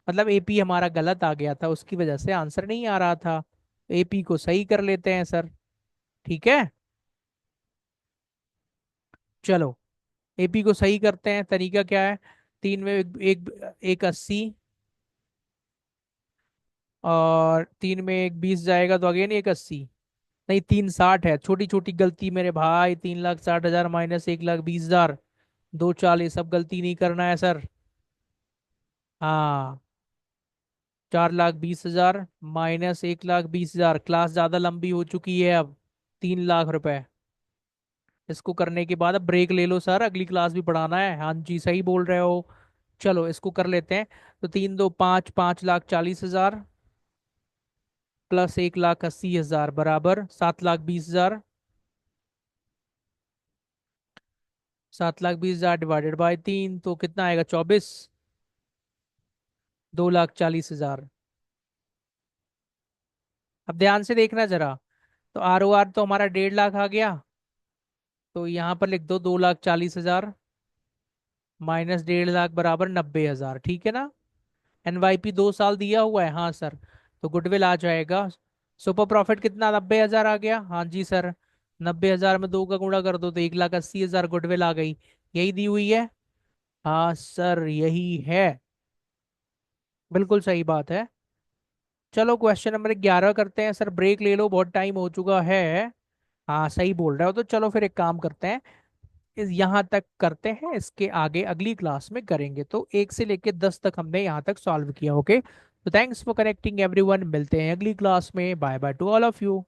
[SPEAKER 1] मतलब एपी हमारा गलत आ गया था, उसकी वजह से आंसर नहीं आ रहा था। एपी को सही कर लेते हैं सर। ठीक है। चलो, एपी को सही करते हैं, तरीका क्या है? तीन में एक 80, और तीन में एक 20 जाएगा तो अगेन एक 80। नहीं, 360 है, छोटी छोटी गलती मेरे भाई। 3,60,000 माइनस 1,20,000, 2 4 ये सब गलती नहीं करना है सर। हाँ, 4,20,000 माइनस 1,20,000, क्लास ज्यादा लंबी हो चुकी है अब। ₹3 लाख। इसको करने के बाद अब ब्रेक ले लो सर, अगली क्लास भी पढ़ाना है। हाँ जी, सही बोल रहे हो। चलो इसको कर लेते हैं। तो 3 2 5, 5,40,000 प्लस 1,80,000 बराबर 7,20,000। 7,20,000 डिवाइडेड बाय 3 तो कितना आएगा? 24। 2,40,000। अब ध्यान से देखना जरा। तो ROR तो हमारा 1.5 लाख आ गया। तो यहाँ पर लिख दो 2,40,000 माइनस 1.5 लाख बराबर 90,000। ठीक है ना? एनवाईपी 2 साल दिया हुआ है, हाँ सर। तो गुडविल आ जाएगा। सुपर प्रॉफिट कितना? 90,000 आ गया, हाँ जी सर। 90,000 में 2 का गुणा कर दो तो 1,80,000 गुडविल आ गई। यही दी हुई है। हाँ सर, यही है। बिल्कुल सही बात है। चलो क्वेश्चन नंबर 11 करते हैं सर, ब्रेक ले लो, बहुत टाइम हो चुका है। हाँ सही बोल रहे हो, तो चलो फिर एक काम करते हैं, इस यहाँ तक करते हैं, इसके आगे अगली क्लास में करेंगे। तो 1 से लेके 10 तक हमने यहाँ तक सॉल्व किया। ओके, तो थैंक्स फॉर कनेक्टिंग एवरीवन, मिलते हैं अगली क्लास में। Bye bye to all of you.